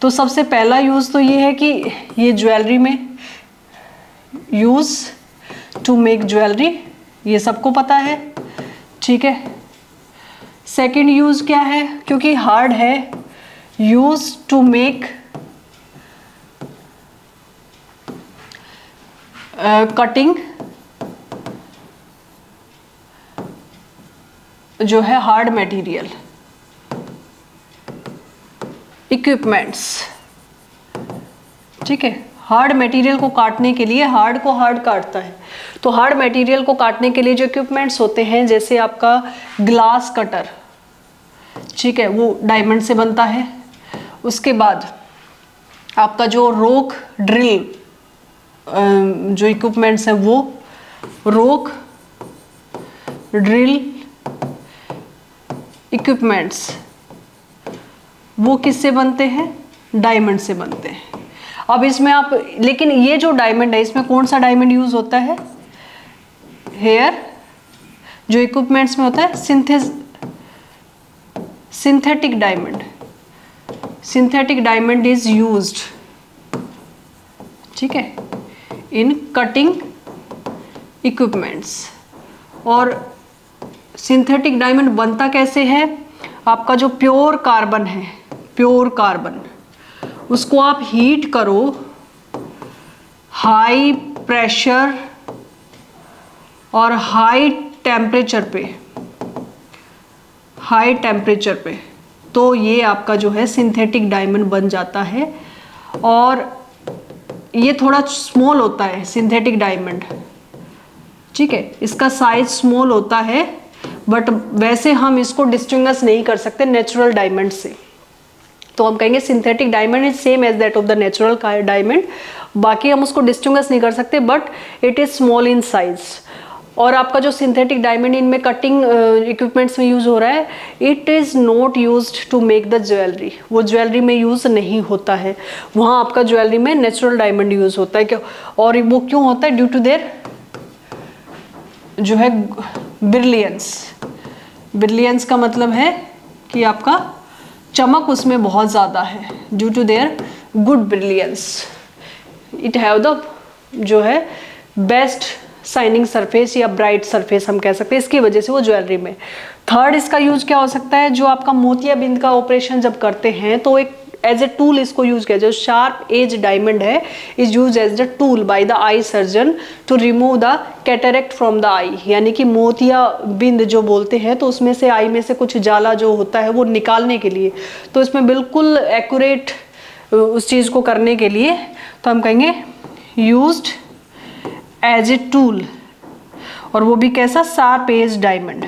तो सबसे पहला यूज़ तो ये है कि ये ज्वेलरी में यूज़ टू मेक ज्वेलरी, ये सबको पता है, ठीक है। सेकंड यूज़ क्या है, क्योंकि हार्ड है, यूज़ टू मेक कटिंग जो है हार्ड मटेरियल इक्विपमेंट्स, ठीक है। हार्ड मटेरियल को काटने के लिए, हार्ड को हार्ड काटता है, तो हार्ड मटेरियल को काटने के लिए जो इक्विपमेंट्स होते हैं, जैसे आपका ग्लास कटर, ठीक है, वो डायमंड से बनता है। उसके बाद आपका जो रोक ड्रिल जो इक्विपमेंट्स हैं, वो रोक ड्रिल इक्विपमेंट्स वो किससे बनते हैं? डायमंड से बनते हैं। अब इसमें आप, लेकिन ये जो डायमंड है इसमें कौन सा डायमंड यूज होता है? हेयर जो इक्विपमेंट्स में होता है synthetic diamond, synthetic diamond is used, ठीक है, इन कटिंग इक्विपमेंट्स। और सिंथेटिक डायमंड बनता कैसे है? आपका जो प्योर कार्बन है, प्योर कार्बन, उसको आप हीट करो हाई प्रेशर और हाई टेम्परेचर पे, हाई टेम्परेचर पे, तो ये आपका जो है सिंथेटिक डायमंड बन जाता है। और ये थोड़ा स्मॉल होता है सिंथेटिक डायमंड, ठीक है, इसका साइज स्मॉल होता है, बट वैसे हम इसको डिस्टिंग्विश नहीं कर सकते नेचुरल डायमंड से। तो हम कहेंगे synthetic diamond is same as that of the natural diamond, बाकी हम उसको डिस्टिंग्विश नहीं कर सकते, but it is small in size. और आपका जो सिंथेटिक डायमंड इनमें कटिंग इक्विपमेंट्स में यूज हो रहा है, it is not used to make the jewellery, वो ज्वेलरी में यूज नहीं होता है। वहाँ आपका ज्वेलरी में नेचुरल डायमंड यूज होता है। क्यों? और वो क्यों होता है? ड्यू टू देयर जो है ब्रिलियंस। ब्रिलियंस का मतलब है कि आपका चमक उसमें बहुत ज़्यादा है, due to their good brilliance. It have the जो है बेस्ट शाइनिंग सरफेस या ब्राइट सरफेस हम कह सकते हैं, इसकी वजह से वो ज्वेलरी में। थर्ड इसका यूज क्या हो सकता है? जो आपका मोतियाबिंद का ऑपरेशन जब करते हैं तो एक एज ए टूल इसको यूज किया, जो शार्प एज डायमंड है is use as the tool by the eye surgeon to remove the cataract from the eye, यानी कि मोतियाबिंद जो बोलते हैं, तो उसमें से आई में से कुछ जाला जो होता है वो निकालने के लिए, तो इसमें बिल्कुल एक्यूरेट उस चीज को करने के लिए तो हम कहेंगे यूज्ड एज ए टूल। और वो भी कैसा? Sharp edge diamond,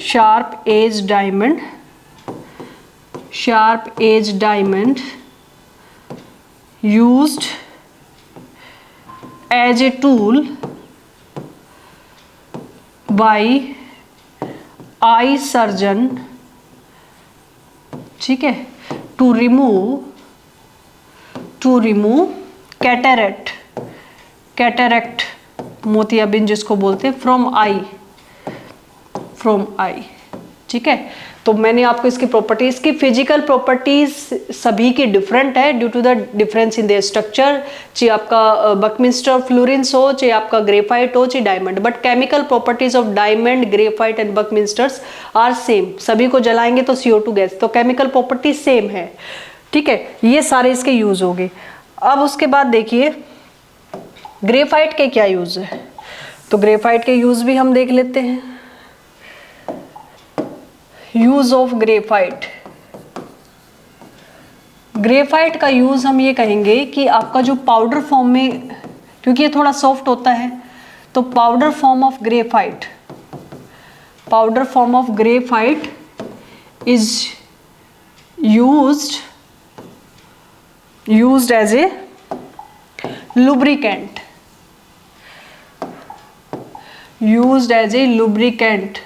sharp edge diamond, sharp edge diamond used as a tool by eye surgeon, ठीक है, to remove कैटरेक्ट मोतियाबिंद जिसको बोलते हैं फ्रॉम आई, ठीक है। तो मैंने आपको इसकी प्रॉपर्टीज की, फिजिकल प्रॉपर्टीज सभी की डिफरेंट है due to the difference in the structure, चाहे आपका बकमिंस्टर फ्लोरेंस हो, चाहे आपका ग्रेफाइट हो, चाहे diamond, but chemical properties of diamond, graphite and buckminsters are same. सभी को जलाएंगे तो CO2 गैस, तो केमिकल प्रॉपर्टी सेम है, ठीक है। ये सारे इसके यूज हो गए। अब उसके बाद देखिए ग्रेफाइट के क्या यूज है, तो ग्रेफाइट के यूज भी हम देख लेते हैं। यूज ऑफ ग्रेफाइट, ग्रेफाइट का यूज हम ये कहेंगे कि आपका जो पाउडर फॉर्म में, क्योंकि ये थोड़ा सॉफ्ट होता है तो powder form of graphite, powder form of graphite is used as a lubricant, used as a lubricant।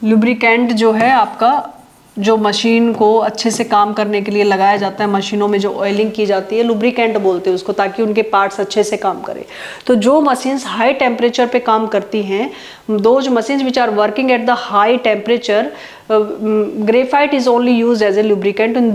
lubricant जो है आपका, जो मशीन को अच्छे से काम करने के लिए लगाया जाता है, मशीनों में जो ऑयलिंग की जाती है, लुब्रिकेंट बोलते हैं उसको, ताकि उनके पार्ट्स अच्छे से काम करें। तो जो मशीन्स हाई टेम्परेचर पे काम करती हैं, those machines which are working at the high temperature, graphite is only use as a lubricant in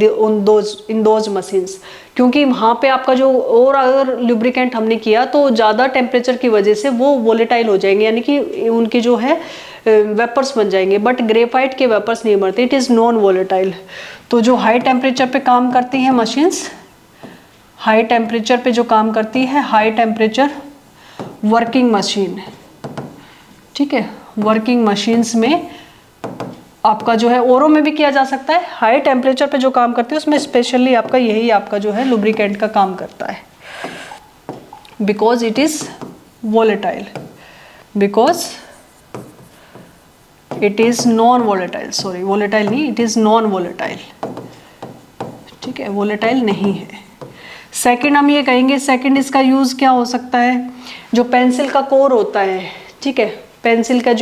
those machines. क्योंकि वहाँ पे आपका जो, और अगर लुब्रिकेंट हमने किया तो ज़्यादा टेम्परेचर की वजह से वो वोलेटाइल हो जाएंगे, यानी कि उनकी जो है वेपर्स बन जाएंगे। बट ग्रेफाइट के वेपर्स नहीं बनते, इट इज़ नॉन वोलेटाइल। तो जो हाई टेम्परेचर पे काम करती हैं मशीन्स, हाई टेम्परेचर पे जो काम करती है, हाई टेम्परेचर वर्किंग मशीन, ठीक है, वर्किंग मशीन्स में आपका जो है, औरों में भी किया जा सकता है, हाई टेम्परेचर पे जो काम करती है उसमें स्पेशली आपका यही आपका जो है लुब्रिकेंट का काम करता है, because it is volatile, because it is non volatile, sorry volatile नहीं, इट इज नॉन वोलेटाइल, ठीक है, वोलेटाइल नहीं है। सेकंड हम ये कहेंगे, सेकंड इसका यूज क्या हो सकता है, जो पेंसिल का कोर होता है, ठीक है, पेंसिल का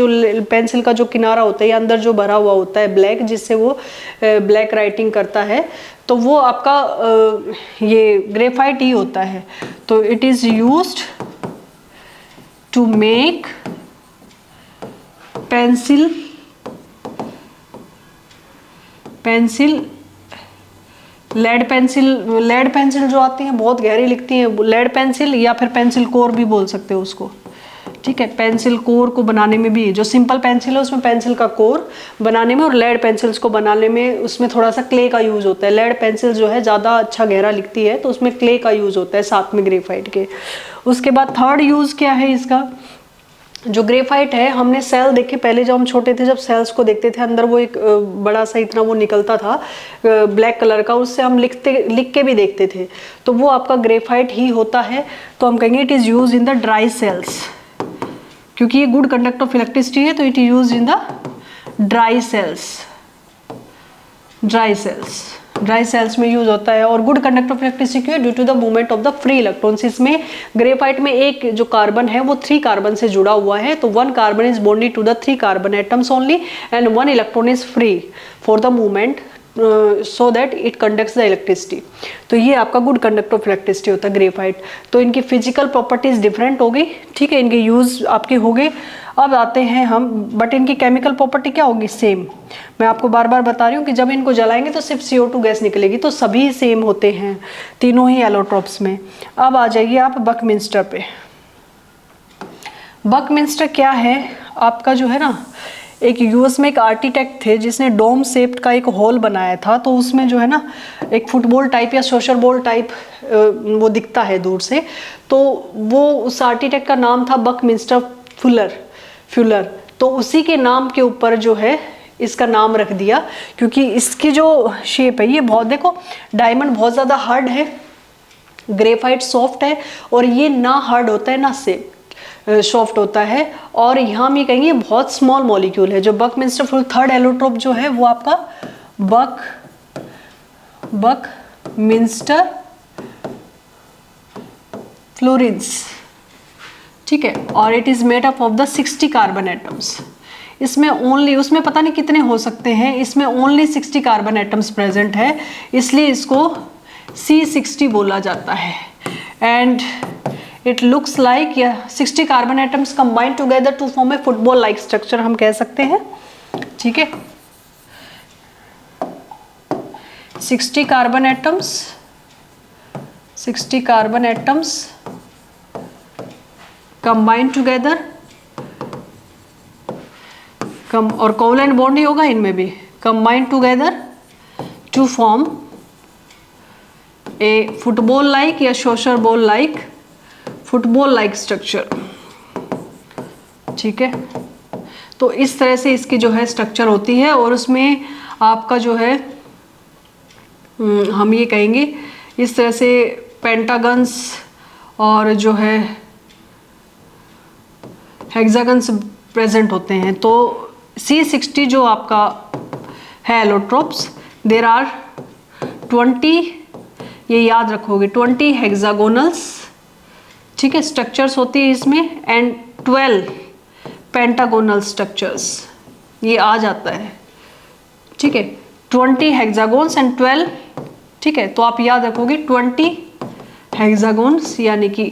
जो किनारा होता है, या अंदर जो भरा हुआ होता है ब्लैक, जिससे वो ब्लैक राइटिंग करता है, तो वो आपका ये ग्रेफाइट ही होता है। तो it is used to make pencil lead pencil जो आती हैं बहुत गहरी लिखती हैं, लेड पेंसिल, या फिर पेंसिल कोर भी बोल सकते हो उसको, ठीक है। पेंसिल कोर को बनाने में भी, जो सिंपल पेंसिल है उसमें पेंसिल का कोर बनाने में, और लेड पेंसिल्स को बनाने में उसमें थोड़ा सा क्ले का यूज होता है। लेड पेंसिल जो है ज़्यादा अच्छा गहरा लिखती है, तो उसमें क्ले का यूज होता है साथ में ग्रेफाइट के। उसके बाद थर्ड यूज क्या है इसका, जो ग्रेफाइट है, हमने सेल देखे पहले जब हम छोटे थे, जब सेल्स को देखते थे, अंदर वो एक बड़ा सा इतना वो निकलता था ब्लैक कलर का, उससे हम लिख के भी देखते थे, तो वो आपका ग्रेफाइट ही होता है। तो हम कहेंगे it is use in the dry cells, क्योंकि ये गुड कंडक्टर ऑफ इलेक्ट्रिसिटी है, तो it is use in the dry cells, dry cells में यूज होता है। और गुड कंडक्टर ऑफ इलेक्ट्रिसिटी क्यों, due to the movement of the free electrons. इसमें ग्रेफाइट में एक जो कार्बन है वो 3 कार्बन से जुड़ा हुआ है, तो 1 carbon is bonded to the 3 carbon atoms only, and 1 electron is free for the movement, so that it conducts the electricity. तो ये आपका गुड कंडक्टर ऑफ इलेक्ट्रिसिटी होता है ग्रेफाइट। तो इनकी फिजिकल प्रॉपर्टीज डिफरेंट हो गई, ठीक है, इनके यूज आपके हो गए। अब आते हैं हम, बट इनकी केमिकल प्रॉपर्टी क्या होगी, सेम। मैं आपको बार बार बता रही हूँ कि जब इनको जलाएंगे तो सिर्फ CO2 गैस निकलेगी, तो सभी सेम होते हैं तीनों ही एलोट्रोप्स में। अब आ जाइए आप बकमिंस्टर पे। बकमिंस्टर क्या है आपका, जो है ना, एक यूएस में एक आर्किटेक्ट थे जिसने डोम शेप्ड का एक हॉल बनाया था, तो उसमें जो है ना एक फुटबॉल टाइप या सोशर बॉल टाइप वो दिखता है दूर से, तो वो उस आर्किटेक्ट का नाम था बकमिंस्टर फ्यूलर। तो उसी के नाम के ऊपर जो है इसका नाम रख दिया, क्योंकि इसकी जो शेप है, ये बहुत, देखो डायमंड बहुत ज़्यादा हार्ड है, ग्रेफाइट सॉफ्ट है, और ये ना हार्ड होता है ना से सॉफ्ट होता है। और यहाँ हम ये कहेंगे बहुत स्मॉल मॉलिक्यूल है। जो बकमिंस्टर फ्यूलर थर्ड एलोट्रोप जो है वो आपका बकमिंस्टर फ्लोरेंस, ठीक है, और it is made up of the 60 carbon atoms. इसमें ओनली, उसमें पता नहीं कितने हो सकते हैं, इसमें ओनली 60 कार्बन एटम्स प्रेजेंट है, इसलिए इसको C60 बोला जाता है। And it looks like 60 carbon atoms combined together to form a football like structure, हम कह सकते हैं, ठीक है। 60 कार्बन एटम्स कंबाइंड टुगेदर, और कोवलेंट बॉन्ड ही होगा इनमें भी, combined together to form a football like या soccer ball like, football like structure, ठीक है। तो इस तरह से इसकी जो है स्ट्रक्चर होती है, और उसमें आपका जो है हम ये कहेंगे इस तरह से पेंटागन्स और जो है हेक्सागन्स प्रेजेंट होते हैं। तो C60 जो आपका है एलोट्रोप्स, देर आर 20, ये याद रखोगे, 20 हेक्सागोनल्स, ठीक है, स्ट्रक्चर्स होती है इसमें, एंड 12 पेंटागोनल स्ट्रक्चर्स, ये आ जाता है, ठीक है, 20 हेक्सागोन्स एंड 12, ठीक है। तो आप याद रखोगे 20 हेक्सागोन्स यानी कि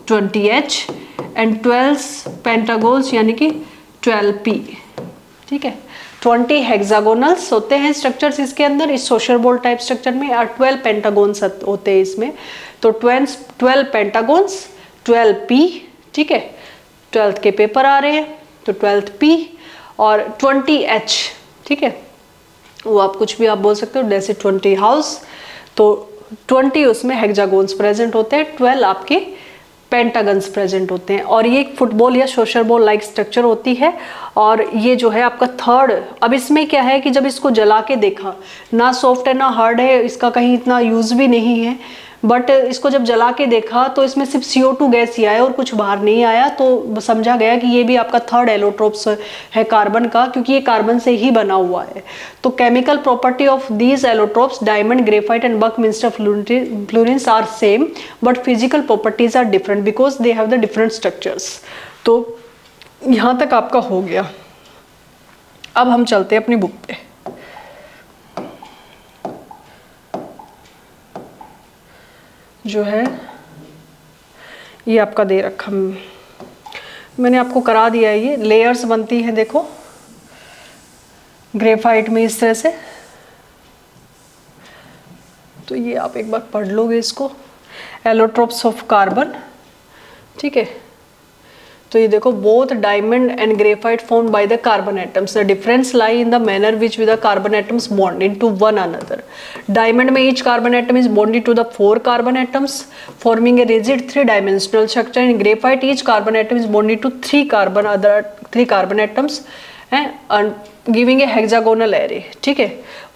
20H एंड 12 पेंटागोन्स यानी कि 12P, ठीक है। 20 हेक्सागोनल्स होते हैं स्ट्रक्चर्स इसके अंदर, इस सोशल बोल टाइप स्ट्रक्चर में, और 12 पेंटागोन्स होते हैं इसमें। तो 12 पेंटागोन्स 12P, ठीक है, 12th के पेपर आ रहे हैं तो 12th P और 20H, ठीक है, वो आप कुछ भी आप बोल सकते हो, जैसे 20 हाउस, तो 20 उसमें हेक्सागोन्स प्रेजेंट होते हैं, 12 आपके पेंटागन्स प्रेजेंट होते हैं। और ये एक फुटबॉल या सोशल बॉल लाइक स्ट्रक्चर होती है। और ये जो है आपका थर्ड, अब इसमें क्या है कि जब इसको जला के देखा, ना सॉफ्ट है ना हार्ड है, इसका कहीं इतना यूज भी नहीं है, बट इसको जब जला के देखा तो इसमें सिर्फ CO2 गैस ही आया और कुछ बाहर नहीं आया, तो समझा गया कि ये भी आपका थर्ड एलोट्रोप्स है कार्बन का, क्योंकि ये कार्बन से ही बना हुआ है। तो chemical property of these allotropes, diamond, graphite and buckminster fullerene are same, but physical properties are different because they have the different structures. तो यहाँ तक आपका हो गया। अब हम चलते हैं अपनी बुक पे। जो है ये आपका दे रखा, मैंने आपको करा दिया है, ये लेयर्स बनती हैं, देखो ग्रेफाइट में इस तरह से। तो ये आप एक बार पढ़ लोगे इसको, एलोट्रोप्स ऑफ कार्बन, ठीक है। तो ये देखो, both diamond and graphite formed by the carbon atoms, the difference lie in the manner which with the carbon atoms bond into one another. Diamond में each carbon atom is bonded to the 4 carbon atoms forming a rigid 3-dimensional structure. In graphite each carbon atom is bonded to 3 carbon atoms and giving a hexagonal array, ठीक है।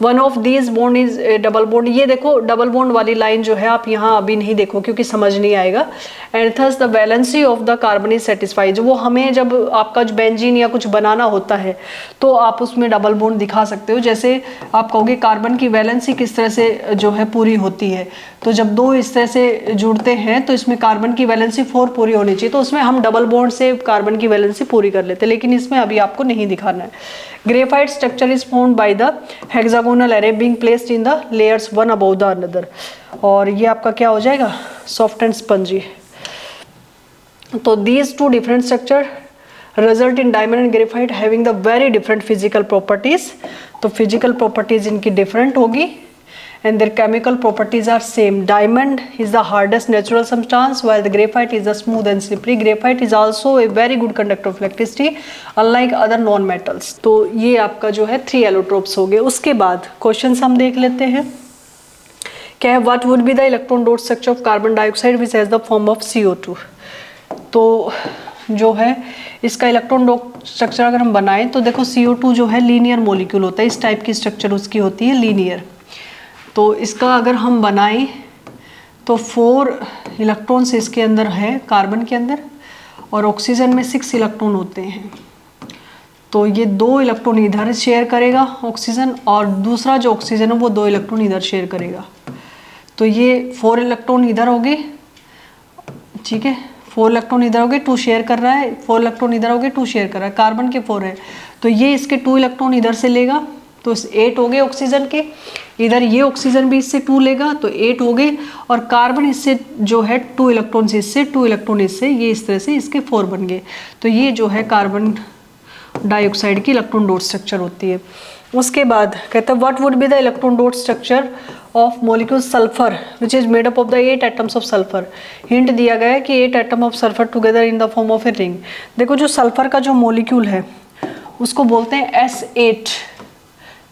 One of these bond is double bond, ये देखो डबल बॉन्ड वाली लाइन जो है आप यहाँ अभी नहीं देखो क्योंकि समझ नहीं आएगा। And thus the valency of the carbon is satisfied, वो हमें जब आपका जो बेंजीन या कुछ बनाना होता है तो आप उसमें डबल बॉन्ड दिखा सकते हो। जैसे आप कहोगे कार्बन की वैलेंसी किस तरह से जो है पूरी होती है, तो जब 2 इस तरह से जुड़ते हैं तो इसमें कार्बन की वैलेंसी 4 पूरी होनी चाहिए, तो उसमें हम डबल बॉन्ड से कार्बन की वैलेंसी पूरी कर लेते हैं, लेकिन इसमें अभी आपको नहीं दिखाना है। Graphite structure is formed by the hexagonal array being placed in the layers one above the another. और ये आपका क्या हो जाएगा, soft and spongy। तो these two different structure result in diamond and graphite having the very different physical properties। तो physical properties इनकी different होगी and their chemical properties are same. Diamond is the hardest natural substance while the graphite is the smooth and slippery. Graphite is also a very good conductor of electricity unlike other non metals. तो ये आपका जो है 3 एलोट्रोप्स हो गए। उसके बाद क्वेश्चंस हम देख लेते हैं। क्या है, what would be the electron dot structure of carbon dioxide which has the form of CO2। तो जो है इसका इलेक्ट्रॉन डॉट स्ट्रक्चर अगर हम बनाएं तो देखो CO2 जो है लीनियर मॉलिक्यूल होता है, इस टाइप की स्ट्रक्चर उसकी होती है लीनियर। तो इसका अगर हम बनाएं तो 4 इलेक्ट्रॉन्स इसके अंदर है कार्बन के अंदर, और ऑक्सीजन में 6 इलेक्ट्रॉन होते हैं। तो ये 2 इलेक्ट्रॉन इधर शेयर करेगा ऑक्सीजन, और दूसरा जो ऑक्सीजन है वो 2 इलेक्ट्रॉन इधर शेयर करेगा। तो ये 4 इलेक्ट्रॉन इधर हो गए, ठीक है, 4 इलेक्ट्रॉन इधर हो गए, 2 शेयर कर रहा है, 4 इलेक्ट्रॉन इधर हो गए, 2 शेयर कर रहा है, कार्बन के 4 है, तो ये इसके 2 इलेक्ट्रॉन इधर से लेगा, तो 8 हो गए ऑक्सीजन के, इधर ये ऑक्सीजन भी इससे 2 लेगा तो 8 हो गए, और कार्बन इससे जो है 2 इलेक्ट्रॉन इससे, 2 इलेक्ट्रॉन इससे, ये इस तरह से इसके 4 बन गए। तो ये जो है कार्बन डाइऑक्साइड की इलेक्ट्रॉन डॉट स्ट्रक्चर होती है। उसके बाद कहता है what would be the electron dot structure of molecule sulphur which is made up of the 8 atoms of sulphur. Hint दिया गया है कि 8 atom of sulphur together in the form of a ring. देखो जो सल्फर का जो मॉलिक्यूल है उसको बोलते हैं S8,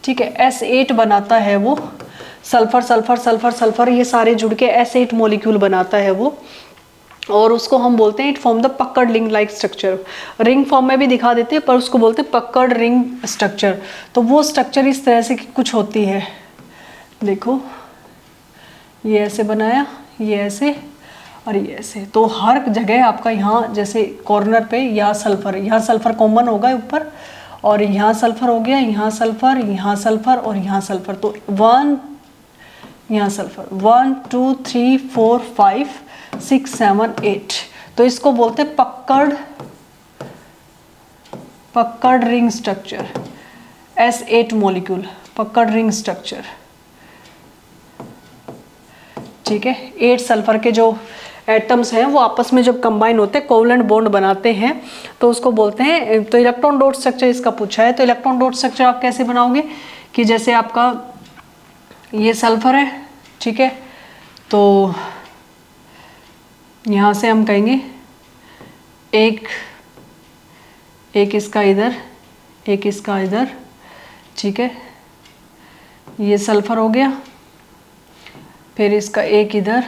ठीक है, S8 बनाता है वो, सल्फर सल्फर सल्फर सल्फर ये सारे जुड़ के S8 मॉलिक्यूल बनाता है वो, और उसको हम बोलते हैं इट फॉर्म द पकड़ ring like structure. Ring form में भी दिखा देते हैं पर उसको बोलते हैं पकड़ रिंग स्ट्रक्चर। तो वो स्ट्रक्चर इस तरह से कुछ होती है, देखो ये ऐसे बनाया, ये ऐसे, और ये ऐसे। तो हर जगह आपका यहाँ जैसे कॉर्नर पे यहाँ सल्फर कॉमन होगा ऊपर, और यहाँ सल्फर हो गया, यहाँ सल्फर, यहाँ सल्फर और यहाँ सल्फर। तो 1 यहाँ सल्फर 1 2 3 4 5 6 7 8। तो इसको बोलते हैं puckered ring structure, S8 molecule, puckered ring structure. ठीक है, 8 सल्फर के जो एटम्स हैं वो आपस में जब कंबाइन होते हैं कोवलेंट बॉन्ड बनाते हैं, तो उसको बोलते हैं। तो इलेक्ट्रॉन डॉट स्ट्रक्चर इसका पूछा है। तो इलेक्ट्रॉन डॉट स्ट्रक्चर आप कैसे बनाओगे कि जैसे आपका ये सल्फर है, ठीक है, तो यहाँ से हम कहेंगे एक इसका इधर, एक इसका इधर, ठीक है, ये सल्फर हो गया, फिर इसका एक इधर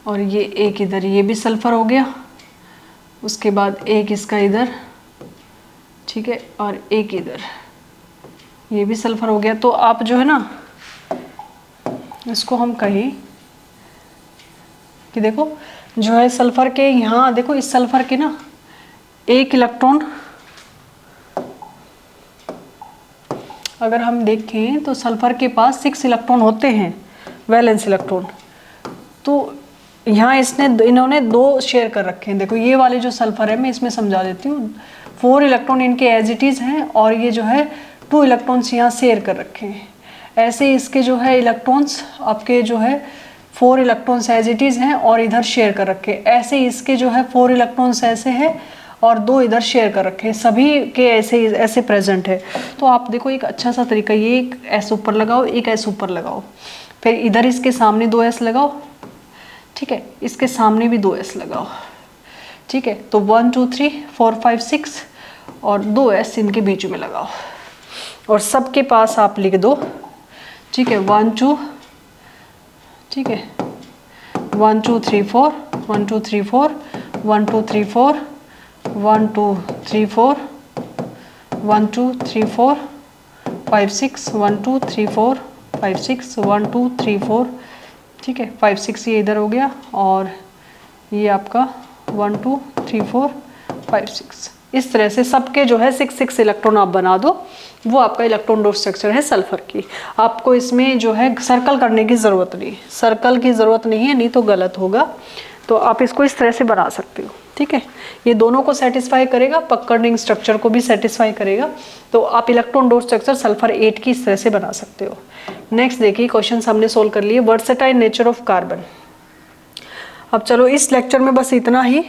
और ये एक इधर, ये भी सल्फर हो गया। उसके बाद एक इसका इधर, ठीक है, और एक इधर, ये भी सल्फर हो गया। तो आप जो है ना इसको हम कहें कि देखो जो है सल्फर के यहाँ देखो, इस सल्फर के ना एक इलेक्ट्रॉन अगर हम देखें तो सल्फर के पास 6 इलेक्ट्रॉन होते हैं, वैलेंस इलेक्ट्रॉन। तो यहाँ इन्होंने 2 शेयर कर रखे हैं। देखो ये वाले जो सल्फर है, मैं इसमें समझा देती हूँ, 4 इलेक्ट्रॉन इनके एज इट इज़ हैं और ये जो है 2 इलेक्ट्रॉन्स यहाँ शेयर कर रखे हैं। ऐसे इसके जो है इलेक्ट्रॉन्स आपके जो है 4 इलेक्ट्रॉन्स एज इट इज़ हैं और इधर शेयर कर रखे हैं। ऐसे इसके जो है 4 इलेक्ट्रॉन्स ऐसे हैं और 2 इधर शेयर कर रखे हैं, सभी के ऐसे प्रेजेंट है। तो आप देखो एक अच्छा सा तरीका, ये एक एस ऊपर लगाओ, एक एस ऊपर लगाओ, फिर इधर इसके सामने 2 एस लगाओ, ठीक है, इसके सामने भी 2 एस लगाओ, ठीक है। तो 1 2 3 4 5 6 और 2 एस इनके बीच में लगाओ और सबके पास आप लिख दो, ठीक है, 1 2, ठीक है, 1 2 3 4 1 2 3 4 1 2 3 4 1 2 3 4 1 2 3 4 5 6 1 2 3 4 5 6 1 2 3 4, ठीक है, 5 6 ये इधर हो गया और ये आपका 1 2 3 4 5 6। इस तरह से सबके जो है 6 इलेक्ट्रॉन आप बना दो, वो आपका इलेक्ट्रॉन डॉट स्ट्रक्चर है सल्फर की। आपको इसमें जो है सर्कल करने की ज़रूरत नहीं, सर्कल की ज़रूरत नहीं है, नहीं तो गलत होगा। तो आप इसको इस तरह से बना सकते हो, ठीक है। ये दोनों को सेटिस्फाई करेगा, पक्कड़ रिंग स्ट्रक्चर को भी सेटिस्फाई करेगा। तो आप इलेक्ट्रॉन डॉट स्ट्रक्चर सल्फर 8 की इस तरह से बना सकते हो। नेक्स्ट देखिए क्वेश्चन हमने सोल्व कर लिए, वर्सेटाइल नेचर ऑफ कार्बन। अब चलो इस लेक्चर में बस इतना ही।